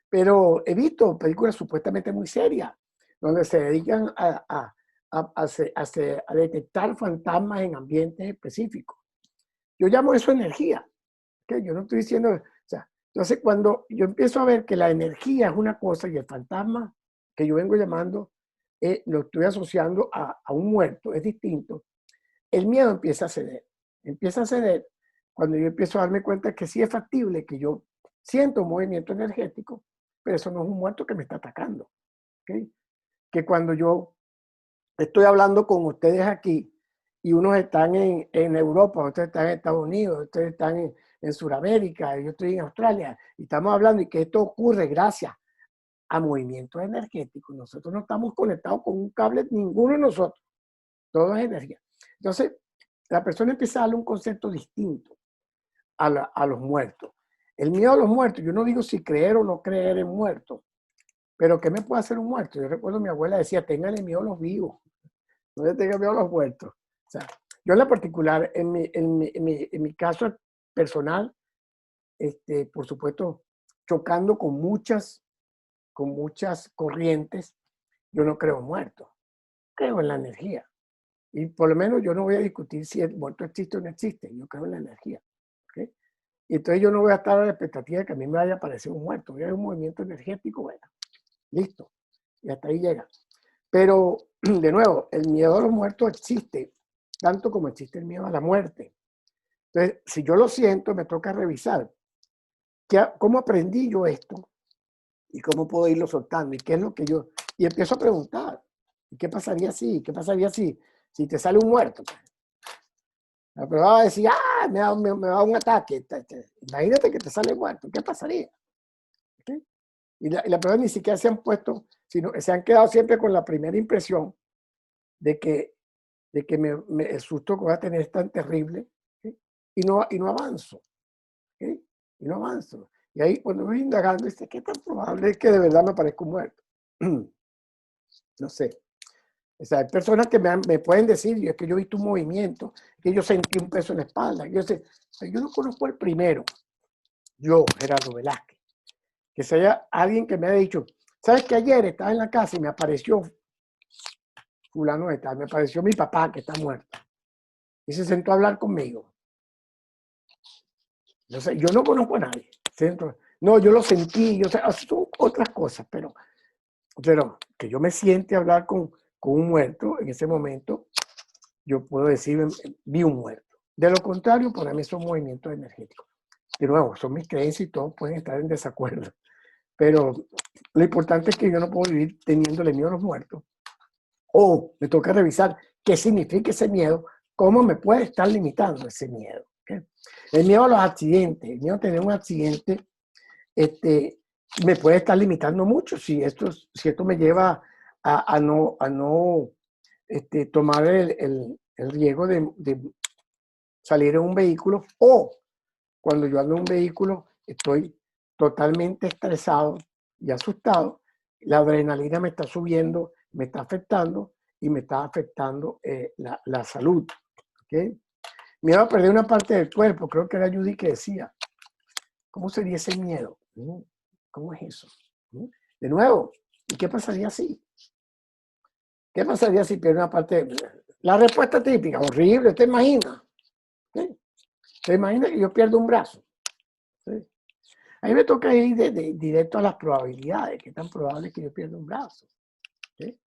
pero he visto películas supuestamente muy serias, donde se dedican a detectar fantasmas en ambientes específicos. Yo llamo eso energía, ¿okay? Yo no estoy diciendo, o sea, entonces cuando yo empiezo a ver que la energía es una cosa y el fantasma que yo vengo llamando, lo estoy asociando a un muerto, es distinto, el miedo empieza a ceder cuando yo empiezo a darme cuenta que sí es factible que yo siento un movimiento energético, pero eso no es un muerto que me está atacando, ¿okay? Que cuando yo estoy hablando con ustedes aquí y unos están en Europa, otros están en Estados Unidos, otros están en Sudamérica, yo estoy en Australia, y estamos hablando y que esto ocurre gracias a movimientos energéticos. Nosotros no estamos conectados con un cable, ninguno de nosotros, todo es energía. Entonces, la persona empieza a darle un concepto distinto a los muertos. El miedo a los muertos, yo no digo si creer o no creer en muertos, pero ¿qué me puede hacer un muerto? Yo recuerdo mi abuela decía, téngale miedo a los vivos, no le tenga miedo a los muertos. O sea, yo en la particular, en mi caso personal, por supuesto, chocando con muchas corrientes, yo no creo en muertos, creo en la energía. Y por lo menos yo no voy a discutir si el muerto existe o no existe, yo creo en la energía. ¿Okay? Y entonces yo no voy a estar a la expectativa de que a mí me vaya a aparecer un muerto. Voy a ver un movimiento energético, bueno, listo. Y hasta ahí llega. Pero, de nuevo, el miedo a los muertos existe, tanto como existe el miedo a la muerte. Entonces, si yo lo siento, me toca revisar cómo aprendí yo esto y cómo puedo irlo soltando y qué es lo que yo... Y empiezo a preguntar, ¿y qué pasaría si? ¿Qué pasaría si te sale un muerto? Pero va a decir, me da un ataque. Imagínate que te sale muerto, ¿qué pasaría? ¿Okay? Y la persona ni siquiera se han puesto, sino se han quedado siempre con la primera impresión de que el susto que voy a tener es tan terrible, ¿okay? Y no avanzo, ¿okay? Y no avanzo. Y ahí cuando voy indagando, dice, ¿qué tan probable es que de verdad me parezca un muerto? No sé. O sea, hay personas que me pueden decir, es que yo he visto un movimiento, que yo sentí un peso en la espalda. Yo no conozco el primero, yo, Gerardo Velázquez, que sea alguien que me haya dicho, ¿sabes que ayer estaba en la casa y me apareció fulano de tal, me apareció mi papá que está muerto y se sentó a hablar conmigo? Yo no conozco a nadie. No, yo lo sentí, son otras cosas, pero que yo me siente a hablar con un muerto en ese momento, yo puedo decir, vi un muerto. De lo contrario, para mí son movimientos energéticos. De nuevo, son mis creencias y todos pueden estar en desacuerdo. Pero lo importante es que yo no puedo vivir teniéndole miedo a los muertos. O me toca revisar qué significa ese miedo, cómo me puede estar limitando ese miedo. ¿Okay? El miedo a los accidentes, el miedo a tener un accidente, me puede estar limitando mucho si esto me lleva a no tomar el riesgo de salir en un vehículo, o cuando yo ando en un vehículo estoy totalmente estresado y asustado, la adrenalina me está subiendo, me está afectando y me está afectando la salud. ¿Okay? Miedo a perder una parte del cuerpo, creo que era Judy que decía, ¿cómo sería ese miedo? ¿Cómo es eso? De nuevo, ¿y qué pasaría si? ¿Qué pasaría si pierde una parte? La respuesta típica, horrible, ¿te imaginas? ¿Sí? ¿Te imaginas que yo pierdo un brazo? ¿Sí? A mí me toca ir directo a las probabilidades. ¿Qué tan probable es que yo pierda un brazo? ¿Sí?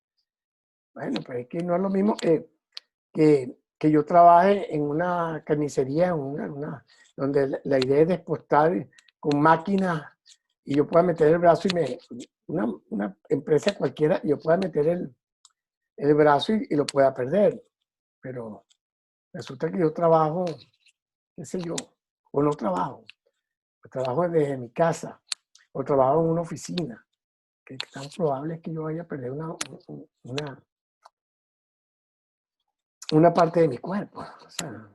Bueno, pues es que no es lo mismo que yo trabaje en una carnicería, donde la idea es despostar con máquinas y yo pueda meter el brazo una empresa cualquiera, yo pueda meter el brazo y lo pueda perder. Pero resulta que yo trabajo, qué sé yo, o no trabajo. Trabajo desde mi casa o trabajo en una oficina. que tan probable es que yo vaya a perder una parte de mi cuerpo. O sea,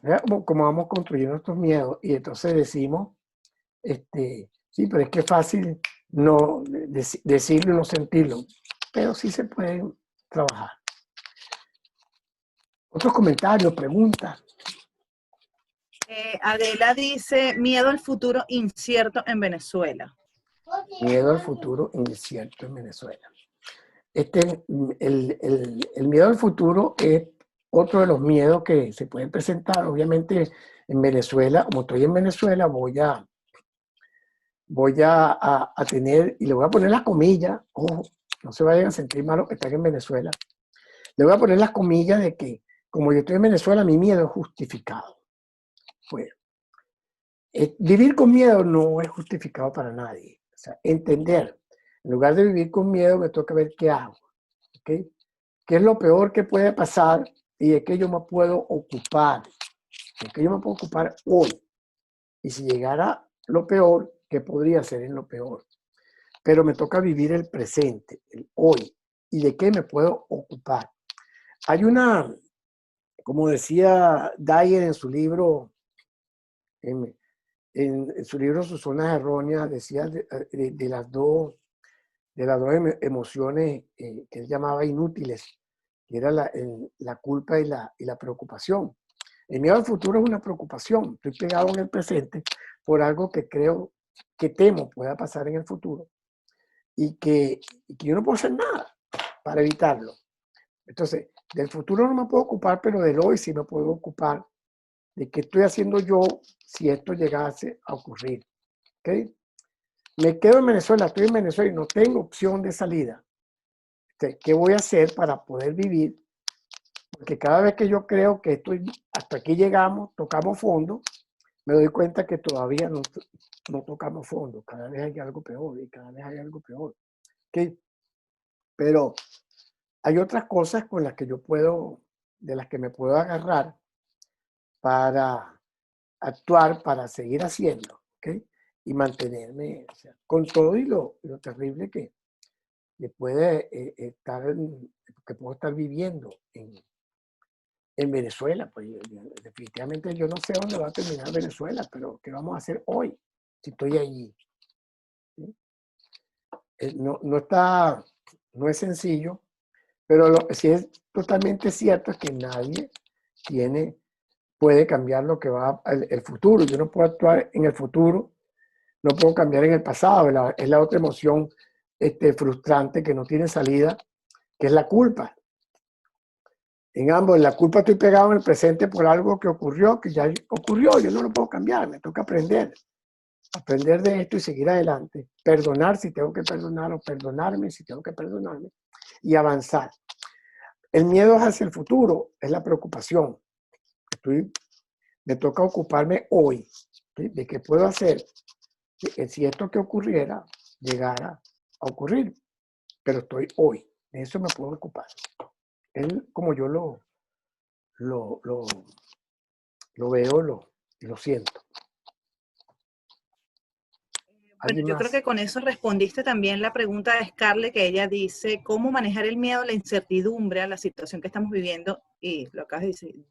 vea cómo vamos construyendo estos miedos y entonces decimos, sí, pero es que es fácil no decirlo y no sentirlo, pero sí se puede trabajar. Otros comentarios, preguntas. Adela dice, miedo al futuro incierto en Venezuela. Miedo al futuro incierto en Venezuela. El miedo al futuro es otro de los miedos que se pueden presentar. Obviamente en Venezuela, como estoy en Venezuela, voy a tener, y le voy a poner las comillas, ojo, no se vayan a sentir malos que están en Venezuela, le voy a poner las comillas de que como yo estoy en Venezuela, mi miedo es justificado. Pues, vivir con miedo no es justificado para nadie. O sea, entender, en lugar de vivir con miedo, me toca ver qué hago. ¿Okay? ¿Qué es lo peor que puede pasar y de qué yo me puedo ocupar? ¿De qué yo me puedo ocupar hoy? Y si llegara lo peor, ¿qué podría ser en lo peor? Pero me toca vivir el presente, el hoy. ¿Y de qué me puedo ocupar? Hay como decía Dyer en su libro, en su libro Sus zonas erróneas, decía de las dos emociones que él llamaba inútiles, que era la culpa y la preocupación. El miedo al futuro es una preocupación. Estoy pegado en el presente por algo que creo, que temo pueda pasar en el futuro y que yo no puedo hacer nada para evitarlo. Entonces, del futuro no me puedo ocupar, pero del hoy sí me puedo ocupar de qué estoy haciendo yo si esto llegase a ocurrir. ¿Okay? Me quedo en Venezuela, estoy en Venezuela y no tengo opción de salida. ¿Qué voy a hacer para poder vivir? Porque cada vez que yo creo que hasta aquí llegamos, tocamos fondo, me doy cuenta que todavía no tocamos fondo. Cada vez hay algo peor y cada vez hay algo peor. ¿Okay? Pero hay otras cosas con las que de las que me puedo agarrar para actuar, para seguir haciendo, ¿okay? Y mantenerme, o sea, con todo y lo terrible que puede que puedo estar viviendo en Venezuela. Pues definitivamente yo no sé dónde va a terminar Venezuela, pero ¿qué vamos a hacer hoy si estoy allí? ¿Sí? No es sencillo, pero lo que sí es totalmente cierto es que nadie puede cambiar lo que va el futuro. Yo no puedo actuar en el futuro, no puedo cambiar en el pasado. Es la otra emoción frustrante que no tiene salida, que es la culpa. En ambos, en la culpa estoy pegado en el presente por algo que ocurrió, que ya ocurrió, yo no lo puedo cambiar, me toca aprender de esto y seguir adelante. Perdonar si tengo que perdonar o perdonarme si tengo que perdonarme y avanzar. El miedo es hacia el futuro, es la preocupación. Me toca ocuparme hoy, ¿sí? De qué puedo hacer si esto que ocurriera llegara a ocurrir, pero estoy hoy, de eso me puedo ocupar. Es como yo lo veo, lo siento. Bueno, ¿Alguien yo creo más? que con eso respondiste también la pregunta de Scarlett, que ella dice, ¿cómo manejar el miedo, la incertidumbre a la situación que estamos viviendo? Y lo acabas Sí.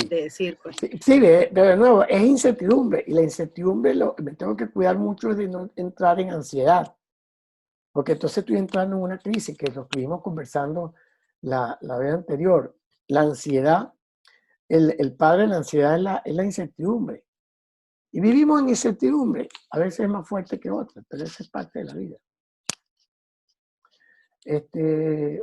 de decir, pues. Sí, de nuevo, es incertidumbre y la incertidumbre me tengo que cuidar mucho de no entrar en ansiedad, porque entonces estoy entrando en una crisis que lo estuvimos conversando la vez anterior. La ansiedad, el padre de la ansiedad es la incertidumbre. Y vivimos en incertidumbre. A veces es más fuerte que otra, pero esa es parte de la vida.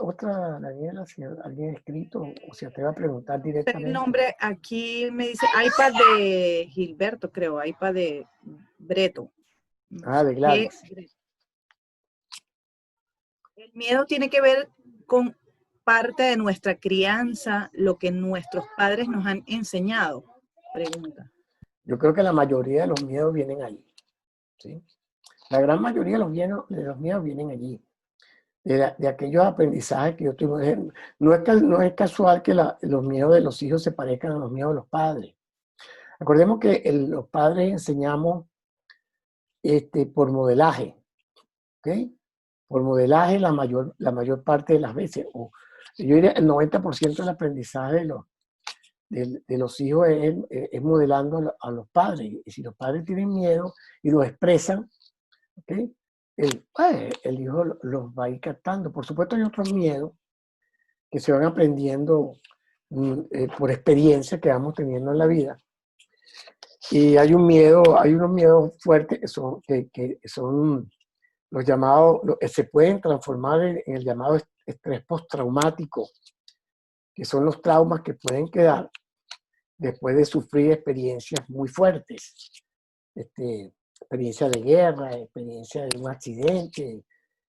Otra, Daniela, si alguien ha escrito o se atreve a preguntar El directamente. nombre aquí me dice iPad de Gilberto, creo, iPad de Breto. No sé De qué. Gladys. El miedo tiene que ver con parte de nuestra crianza, lo que nuestros padres nos han enseñado. Pregunta. Yo creo que la mayoría de los miedos vienen allí. ¿Sí? La gran mayoría de los miedos vienen allí. De aquellos aprendizajes que yo tuve. No es casual que los miedos de los hijos se parezcan a los miedos de los padres. Acordemos que los padres enseñamos por modelaje. ¿Okay? por modelaje la mayor parte de las veces. O, yo diría el 90% del aprendizaje de los hijos es modelando a los padres. Y si los padres tienen miedo y lo expresan, ¿okay? El hijo los va a ir captando. Por supuesto hay otros miedos que se van aprendiendo por experiencia que vamos teniendo en la vida. Y hay unos miedos fuertes que son los llamados, se pueden transformar en el llamado estrés postraumático, que son los traumas que pueden quedar después de sufrir experiencias muy fuertes. Experiencia de guerra, experiencia de un accidente,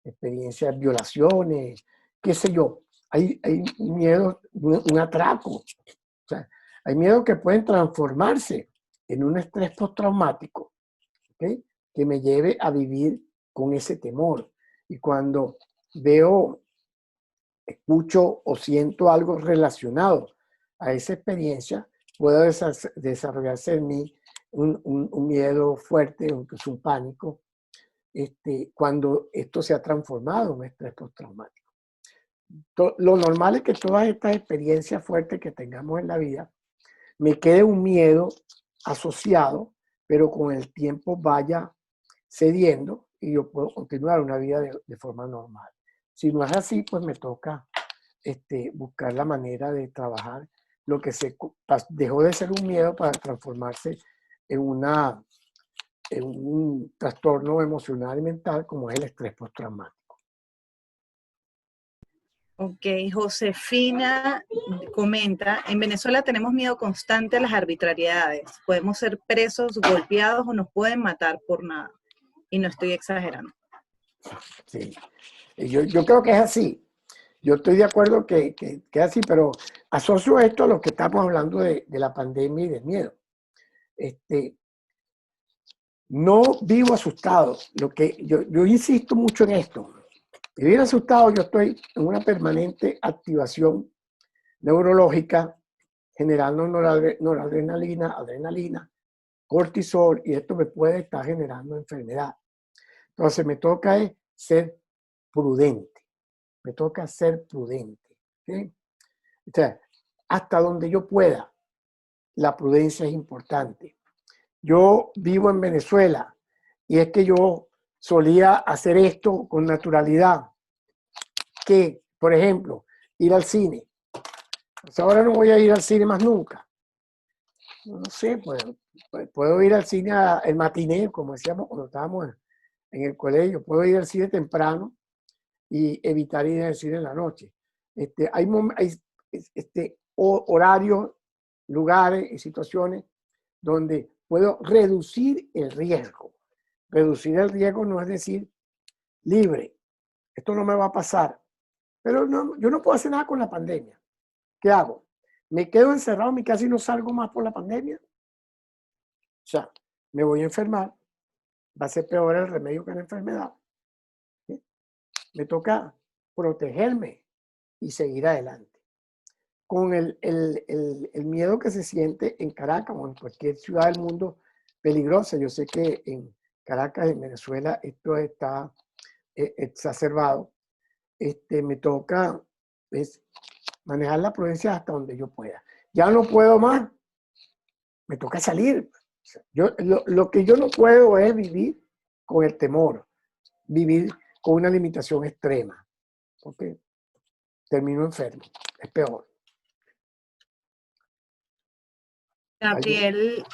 experiencia de violaciones, qué sé yo. Hay miedo, un atraco. O sea, hay miedos que pueden transformarse en un estrés postraumático, ¿okay? Que me lleve a vivir con ese temor. Y cuando veo, escucho o siento algo relacionado a esa experiencia, puede desarrollarse en mí un miedo fuerte, incluso un pánico, cuando esto se ha transformado en un estrés postraumático. Lo normal es que todas estas experiencias fuertes que tengamos en la vida, me quede un miedo asociado, pero con el tiempo vaya cediendo y yo puedo continuar una vida de forma normal. Si no es así, pues me toca buscar la manera de trabajar lo que dejó de ser un miedo para transformarse en un trastorno emocional y mental como es el estrés postraumático. Ok, Josefina comenta, en Venezuela tenemos miedo constante a las arbitrariedades. Podemos ser presos, golpeados o nos pueden matar por nada. Y no estoy exagerando. Sí. Yo creo que es así. Yo estoy de acuerdo que es así, pero asocio esto a lo que estamos hablando de la pandemia y del miedo. No vivo asustado. Yo insisto mucho en esto. Vivir asustado, yo estoy en una permanente activación neurológica, generando noradrenalina, adrenalina, cortisol, y esto me puede estar generando enfermedad. Entonces me toca ser prudente. Me toca ser prudente. ¿Okay? O sea, hasta donde yo pueda, la prudencia es importante. Yo vivo en Venezuela y es que yo solía hacer esto con naturalidad, que, por ejemplo, ir al cine. Pues ahora no voy a ir al cine más nunca. No sé, puedo ir al cine, el matiné, como decíamos cuando estábamos en el colegio. Puedo ir al cine temprano y evitar ir al cine en la noche. Hay horarios, lugares y situaciones donde puedo reducir el riesgo. Reducir el riesgo no es decir libre. Esto no me va a pasar. Pero no, yo no puedo hacer nada con la pandemia. ¿Qué hago? ¿Me quedo encerrado en mi casa y no salgo más por la pandemia? O sea, me voy a enfermar. Va a ser peor el remedio que la enfermedad. ¿Sí? Me toca protegerme y seguir adelante. Con el miedo que se siente en Caracas o en cualquier ciudad del mundo peligrosa. Yo sé que en Caracas, en Venezuela, esto está exacerbado. Me toca manejar la prudencia hasta donde yo pueda. Ya no puedo más, me toca salir. Lo que yo no puedo es vivir con el temor, vivir con una limitación extrema, porque termino enfermo, es peor. Gabriel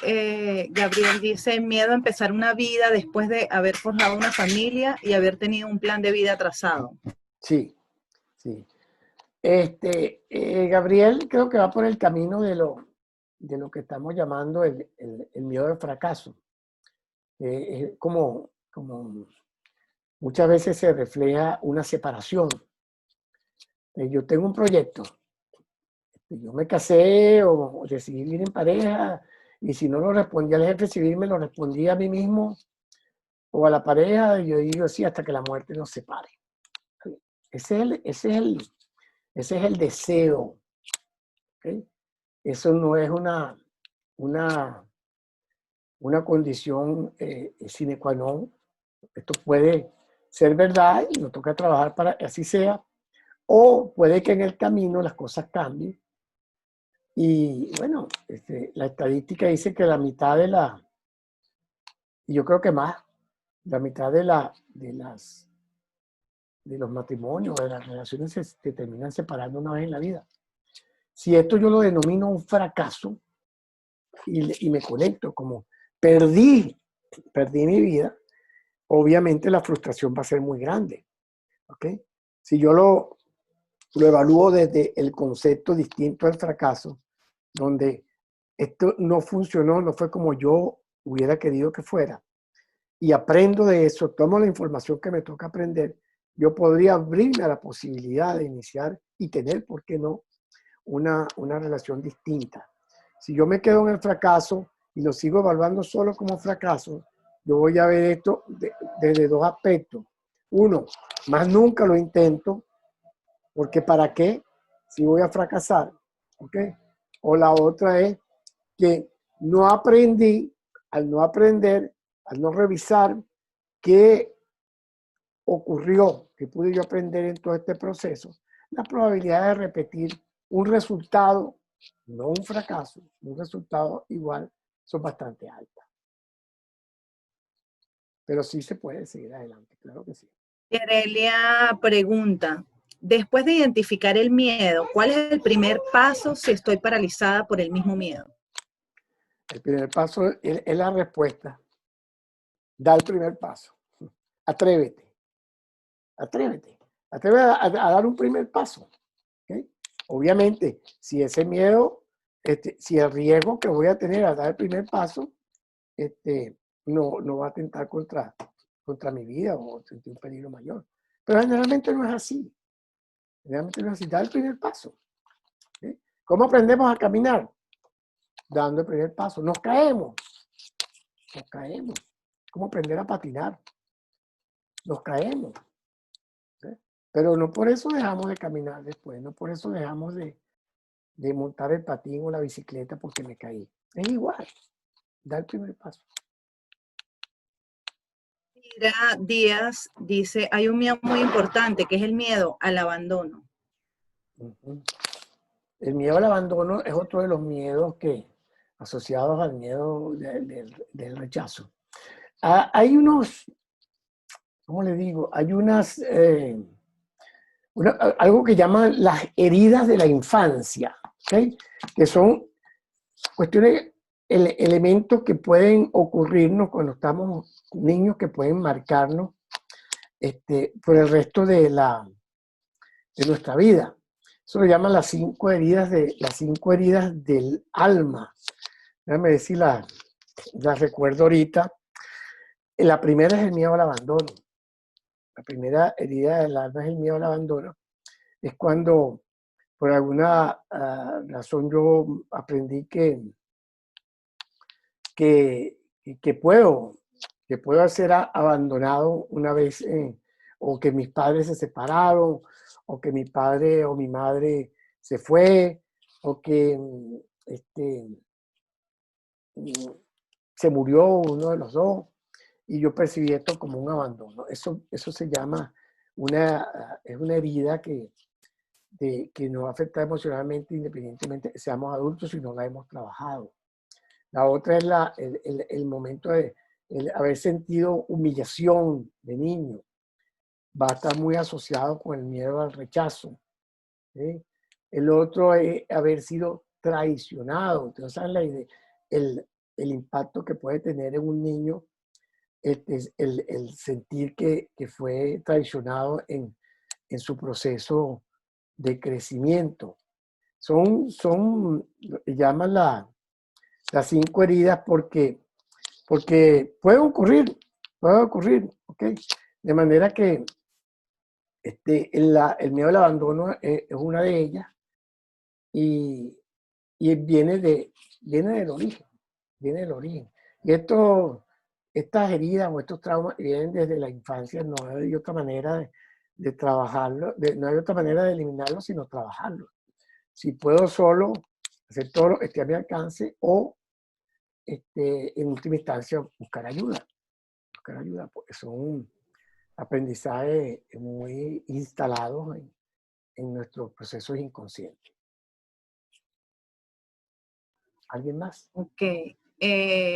dice, miedo a empezar una vida después de haber forjado una familia y haber tenido un plan de vida trazado. Sí, sí. Gabriel creo que va por el camino de lo que estamos llamando el miedo al fracaso. Es como muchas veces se refleja una separación. Yo tengo un proyecto. Yo me casé o decidí vivir en pareja y si no lo respondía al jefe civil, me lo respondía a mí mismo o a la pareja. Y yo digo sí hasta que la muerte nos separe. Ese es el deseo. ¿Okay? Eso no es una condición sine qua non. Esto puede ser verdad y nos toca trabajar para que así sea. O puede que en el camino las cosas cambien. Y bueno, la estadística dice que la mitad y yo creo que más, la mitad de los matrimonios, de las relaciones se terminan separando una vez en la vida. Si esto yo lo denomino un fracaso y me conecto como perdí mi vida, obviamente la frustración va a ser muy grande. ¿Ok? Si yo lo evalúo desde el concepto distinto al fracaso, donde esto no funcionó, no fue como yo hubiera querido que fuera, y aprendo de eso, tomo la información que me toca aprender, yo podría abrirme a la posibilidad de iniciar y tener, ¿por qué no?, una relación distinta. Si yo me quedo en el fracaso y lo sigo evaluando solo como fracaso, yo voy a ver esto desde dos aspectos. Uno, más nunca lo intento, porque ¿para qué? Si voy a fracasar. ¿Ok? O la otra es que no aprendí, al no aprender, al no revisar qué ocurrió, que pude yo aprender en todo este proceso, la probabilidad de repetir un resultado, no un fracaso, un resultado igual, son bastante altas. Pero sí se puede seguir adelante, claro que sí. Aurelia pregunta, después de identificar el miedo, ¿cuál es el primer paso si estoy paralizada por el mismo miedo? El primer paso es la respuesta. Da el primer paso. Atrévete. Atrévete. Atrévete a dar un primer paso. ¿Okay? Obviamente, si ese miedo, si el riesgo que voy a tener al dar el primer paso, no va a atentar contra mi vida o sentir un peligro mayor. Pero generalmente no es así. Generalmente no es así. Da el primer paso. ¿Okay? ¿Cómo aprendemos a caminar? Dando el primer paso. Nos caemos. Nos caemos. ¿Cómo aprender a patinar? Nos caemos. ¿Okay? Pero no por eso dejamos de caminar después. No por eso dejamos de montar el patín o la bicicleta porque me caí. Es igual. Da el primer paso. Mira, Díaz dice, hay un miedo muy importante que es el miedo al abandono. Uh-huh. El miedo al abandono es otro de los miedos asociados al miedo del rechazo. Hay unos, ¿cómo le digo? Hay algo que llaman las heridas de la infancia, ¿okay? Que son cuestiones, elementos que pueden ocurrirnos cuando estamos niños, que pueden marcarnos por el resto de nuestra vida. Eso lo llaman las cinco heridas del alma. Déjame decir, las recuerdo ahorita. La primera es el miedo al abandono. La primera herida del alma es el miedo al abandono. Es cuando por alguna razón yo aprendí que puedo ser abandonado una vez, o que mis padres se separaron, o que mi padre o mi madre se fue, o que se murió uno de los dos, y yo percibí esto como un abandono. Eso se llama es una herida que nos afecta emocionalmente, independientemente que seamos adultos y no la hemos trabajado. La otra es el momento de haber sentido humillación de niño. Va a estar muy asociado con el miedo al rechazo. ¿Sí? El otro es haber sido traicionado. Entonces, ¿sabes el impacto que puede tener en un niño el sentir que fue traicionado en su proceso de crecimiento? Llaman las cinco heridas porque puede ocurrir, ¿ok? De manera que el miedo al abandono es una de ellas, y viene del origen. Y estas heridas o estos traumas vienen desde la infancia. No hay otra manera de trabajarlo, no hay otra manera de eliminarlo sino trabajarlo. Si puedo solo hacer todo lo que esté a mi alcance, o en última instancia buscar ayuda, porque aprendizajes muy instalados en nuestros procesos inconscientes. ¿Alguien más? Ok.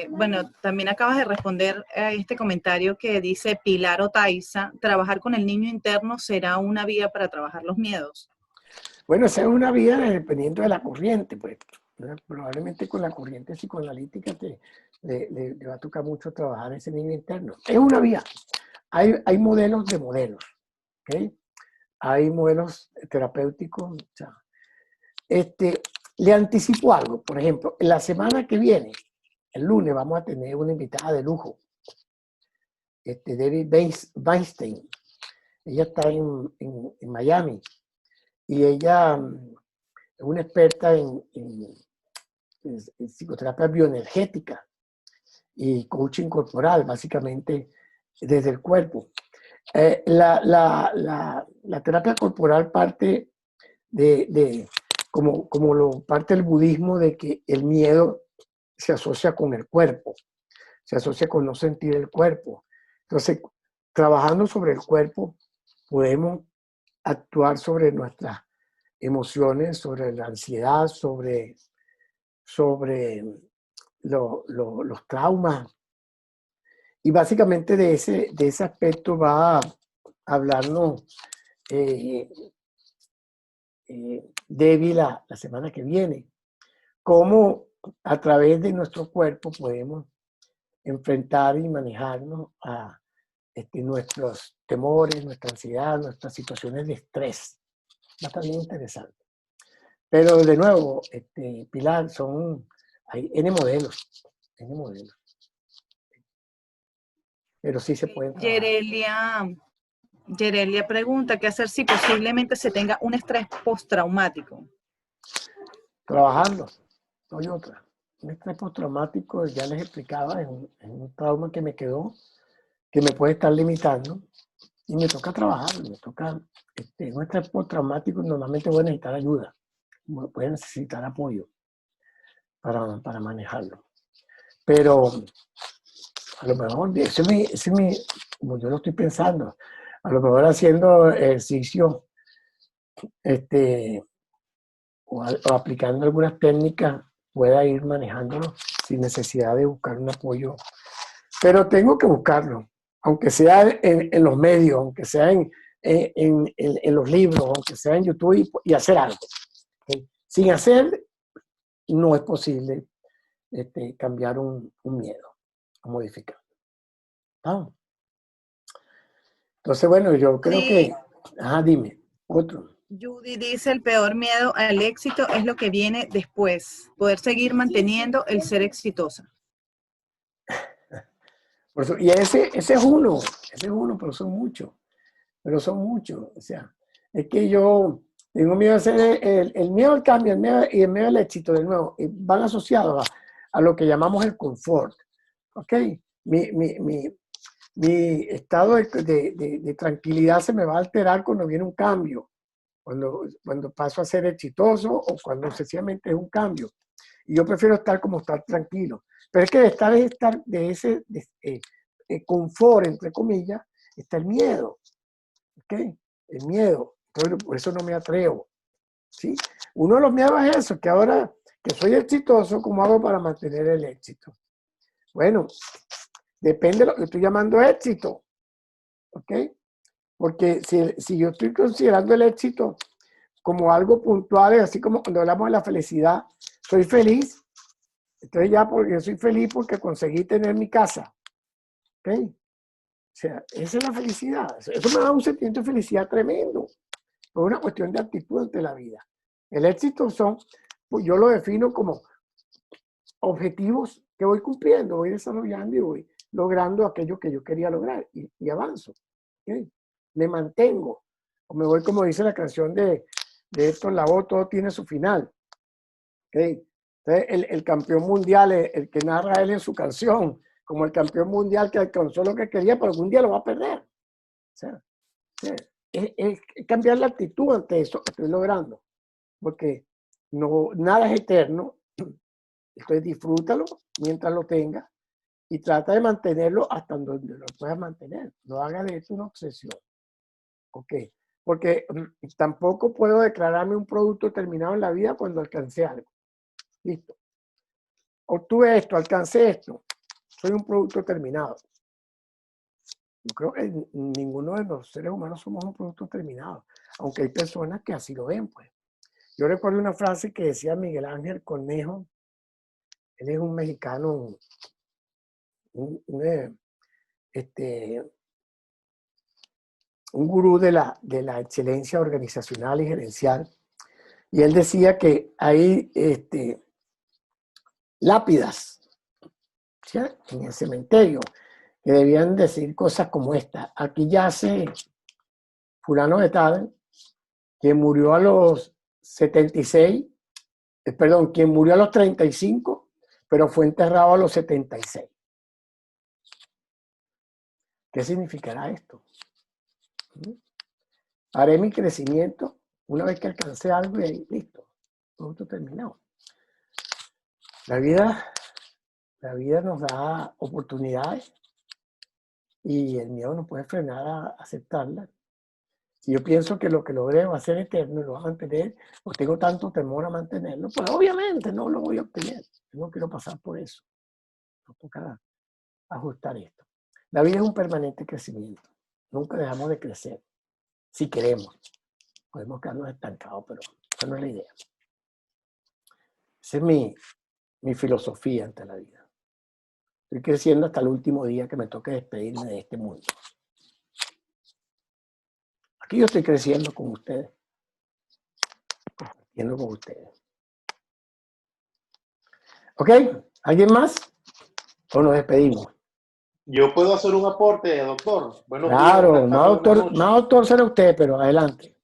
Bueno, también acabas de responder a este comentario que dice Pilar Otaiza, trabajar con el niño interno será una vía para trabajar los miedos. Bueno, esa es una vía dependiendo de la corriente, pues. Probablemente con la corriente psicoanalítica le va a tocar mucho trabajar ese niño interno. Es una vía. Hay modelos de modelos, ¿ok? Hay modelos terapéuticos. O sea, le anticipo algo. Por ejemplo, en la semana que viene, el lunes, vamos a tener una invitada de lujo, Debbie Weinstein. Ella está en Miami y ella es una experta en psicoterapia bioenergética y coaching corporal, básicamente desde el cuerpo. La terapia corporal parte como parte del budismo, de que el miedo se asocia con el cuerpo, se asocia con no sentir el cuerpo. Entonces, trabajando sobre el cuerpo, podemos actuar sobre nuestras emociones, sobre la ansiedad, sobre los traumas. Y básicamente de ese aspecto va a hablarnos Debbie la semana que viene. Cómo a través de nuestro cuerpo podemos enfrentar y manejarnos a nuestros temores, nuestra ansiedad, nuestras situaciones de estrés. Bastante interesante. Pero de nuevo, Pilar, hay N modelos, N modelos. Pero sí se pueden trabajar. Yerelia pregunta, ¿qué hacer si posiblemente se tenga un estrés postraumático? Trabajarlo, no hay otra. Un estrés postraumático, ya les explicaba, es un trauma que me quedó, que me puede estar limitando, y me toca trabajarlo, me toca, un estrés postraumático normalmente voy a necesitar ayuda, voy a necesitar apoyo para manejarlo. Pero a lo mejor, como yo lo estoy pensando, a lo mejor haciendo ejercicio, o aplicando algunas técnicas, pueda ir manejándolo sin necesidad de buscar un apoyo. Pero tengo que buscarlo, aunque sea en los medios, aunque sea en los libros, aunque sea en YouTube, y hacer algo. ¿Okay? Sin hacer, no es posible cambiar un miedo, o modificar. ¿Ah? Entonces, bueno, yo creo que... Ajá, dime, otro. Judy dice, el peor miedo al éxito es lo que viene después, poder seguir manteniendo el ser exitosa. Por eso, y ese es uno, pero son muchos. O sea, es que yo tengo miedo a hacer el miedo al cambio, y el miedo al éxito, de nuevo, van asociados a lo que llamamos el confort. ¿Ok? Mi estado de tranquilidad se me va a alterar cuando viene un cambio, cuando paso a ser exitoso o cuando sencillamente es un cambio. Y yo prefiero estar tranquilo. Pero es que de ese confort, entre comillas, está el miedo. ¿Ok? El miedo. Entonces, por eso no me atrevo. ¿Sí? Uno de los miedos es eso, que ahora que soy exitoso, ¿cómo hago para mantener el éxito? Bueno, depende de lo que estoy llamando éxito. ¿Ok? Porque si yo estoy considerando el éxito como algo puntual, así como cuando hablamos de la felicidad, soy feliz, entonces ya porque soy feliz porque conseguí tener mi casa. ¿Ok? O sea, esa es la felicidad. Eso me da un sentimiento de felicidad tremendo. Es una cuestión de actitud ante la vida. El éxito pues yo lo defino como objetivos que voy cumpliendo, voy desarrollando y voy logrando aquello que yo quería lograr y avanzo. ¿Okay? Me mantengo. O me voy, como dice la canción de Héctor Lavoe, todo tiene su final. ¿Okay? Entonces, el campeón mundial, el que narra él en su canción, como el campeón mundial que alcanzó lo que quería, pero algún día lo va a perder. O sea, es cambiar la actitud ante eso que estoy logrando, porque nada es eterno. Entonces disfrútalo mientras lo tengas y trata de mantenerlo hasta donde lo puedas mantener. No hagas de esto una obsesión. ¿Ok? Porque tampoco puedo declararme un producto terminado en la vida cuando alcancé algo. Listo. Obtuve esto, alcancé esto. Soy un producto terminado. Yo creo que ninguno de los seres humanos somos un producto terminado, aunque hay personas que así lo ven, pues. Yo recuerdo una frase que decía Miguel Ángel Cornejo. Él es un mexicano, un, un gurú de la excelencia organizacional y gerencial. Y él decía que hay lápidas, ¿sí?, en el cementerio que debían decir cosas como esta: aquí yace fulano de tal, que murió a los 76, perdón, quien murió a los 35, pero fue enterrado a los 76. ¿Qué significará esto? Haré mi crecimiento una vez que alcancé algo y ahí, listo, producto terminado. La vida nos da oportunidades y el miedo nos puede frenar a aceptarlas. Si yo pienso que lo que logré va a ser eterno y lo va a mantener, o tengo tanto temor a mantenerlo, pues obviamente no lo voy a obtener. Yo no quiero pasar por eso. Nos toca ajustar esto. La vida es un permanente crecimiento. Nunca dejamos de crecer. Si queremos, podemos quedarnos estancados, pero esa no es la idea. Esa es mi filosofía ante la vida. Estoy creciendo hasta el último día que me toque despedirme de este mundo. Aquí yo estoy creciendo con ustedes. Compartiendo con ustedes. ¿Ok? ¿Alguien más? ¿O nos despedimos? Yo puedo hacer un aporte, doctor. Buenos días, Claro, buenas tardes, buenas noches. más doctor será usted, pero adelante.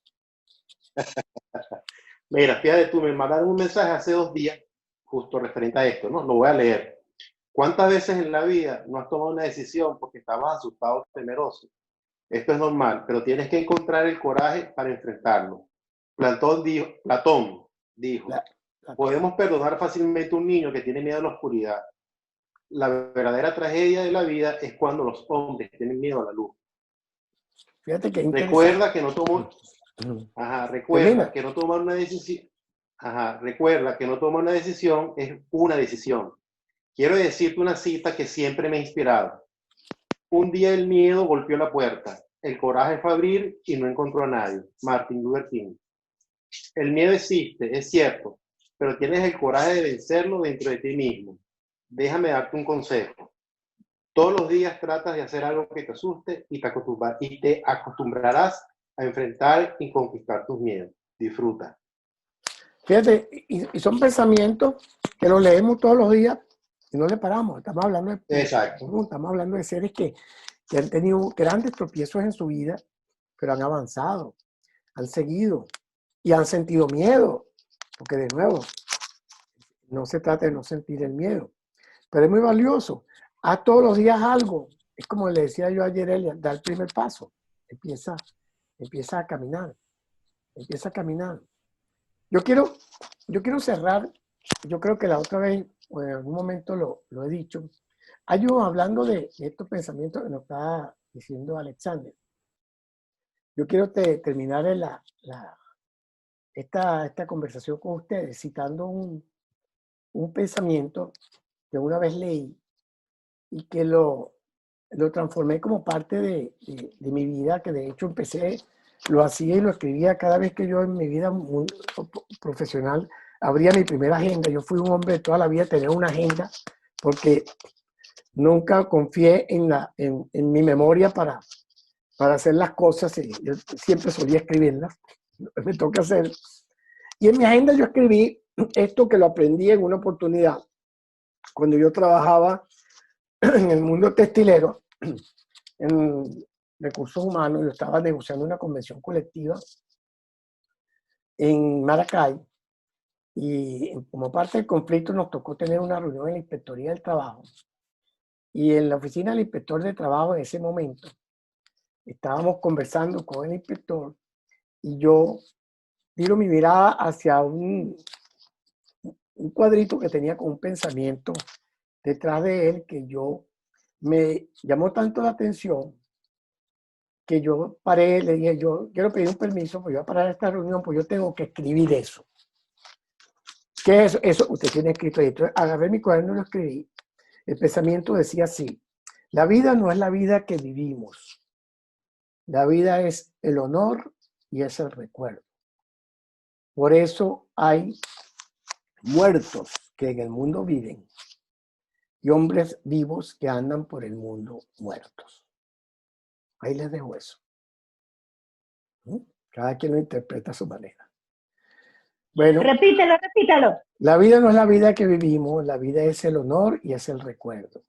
Mira, fíjate tú, me mandaron un mensaje hace 2 días, justo referente a esto, ¿no? Lo voy a leer. ¿Cuántas veces en la vida no has tomado una decisión porque estabas asustado o temeroso? Esto es normal, pero tienes que encontrar el coraje para enfrentarlo. Platón dijo, podemos perdonar fácilmente a un niño que tiene miedo a la oscuridad. La verdadera tragedia de la vida es cuando los hombres tienen miedo a la luz. Fíjate que Recuerda que no tomó, Termina. que no tomar una decisión, recuerda que no tomar una decisión es una decisión. Quiero decirte una cita que siempre me ha inspirado. Un día el miedo golpeó la puerta, el coraje fue a abrir y no encontró a nadie. Martin Luther King. El miedo existe, es cierto, pero tienes el coraje de vencerlo dentro de ti mismo. Déjame darte un consejo. Todos los días tratas de hacer algo que te asuste y te acostumbrarás a enfrentar y conquistar tus miedos. Disfruta. Fíjate, y son pensamientos que los leemos todos los días y no le paramos. Estamos hablando de seres que han tenido grandes tropiezos en su vida, pero han avanzado, han seguido y han sentido miedo. Porque de nuevo, no se trata de no sentir el miedo, pero es muy valioso. Haz todos los días algo. Es como le decía yo ayer, Elia, da el primer paso. Empieza a caminar. Empieza a caminar. Yo quiero cerrar. Yo creo que la otra vez, o en algún momento lo he dicho. Hay yo hablando de estos pensamientos que nos está diciendo Alexander. Yo quiero terminar esta conversación con ustedes citando un pensamiento que una vez leí y que lo transformé como parte de mi vida, que de hecho lo hacía y lo escribía cada vez que yo en mi vida profesional abría mi primera agenda. Yo fui un hombre de toda la vida tener una agenda porque nunca confié en mi memoria para hacer las cosas. Y yo siempre solía escribirlas, me toca hacer. Y en mi agenda yo escribí esto que lo aprendí en una oportunidad cuando yo trabajaba en el mundo textilero, en recursos humanos. Yo estaba negociando una convención colectiva en Maracay y como parte del conflicto nos tocó tener una reunión en la Inspectoría del Trabajo. Y en la oficina del inspector de trabajo en ese momento estábamos conversando con el inspector y yo tiro mi mirada hacia un cuadrito que tenía con un pensamiento detrás de él que yo me llamó tanto la atención que yo paré, le dije, yo quiero pedir un permiso, pues yo voy a parar esta reunión, pues yo tengo que escribir eso. ¿Qué es eso? Eso usted tiene escrito ahí. Entonces agarré mi cuaderno y lo escribí. El pensamiento decía así: la vida no es la vida que vivimos. La vida es el honor y es el recuerdo. Por eso hay muertos que en el mundo viven y hombres vivos que andan por el mundo muertos. Ahí les dejo eso. Cada quien lo interpreta a su manera. Bueno, repítalo. la vida no es la vida que vivimos, la vida es el honor y es el recuerdo.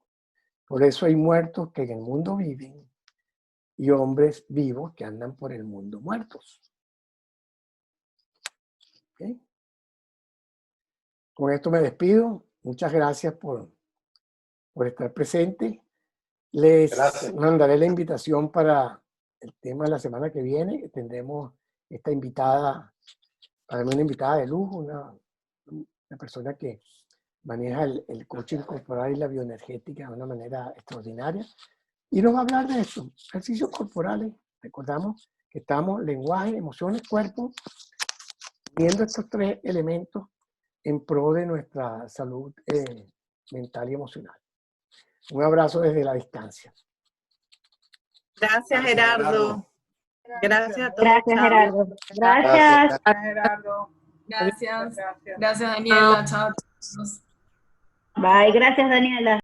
Por eso hay muertos que en el mundo viven y hombres vivos que andan por el mundo muertos. ¿Okay? Con esto me despido. Muchas gracias por estar presente. Les mandaré la invitación para el tema de la semana que viene. Tendremos esta invitada, para mí una invitada de lujo, una persona que maneja el coaching corporal y la bioenergética de una manera extraordinaria. Y nos va a hablar de eso, ejercicios corporales. Recordamos que estamos lenguaje, emociones, cuerpo, viendo estos tres elementos en pro de nuestra salud mental y emocional. Un abrazo desde la distancia. Gracias, Gerardo. Gracias a todos. Gracias, Gerardo. Gracias. Gerardo. Gracias. Gracias, Daniela. Chao a todos. Bye, gracias, Daniela.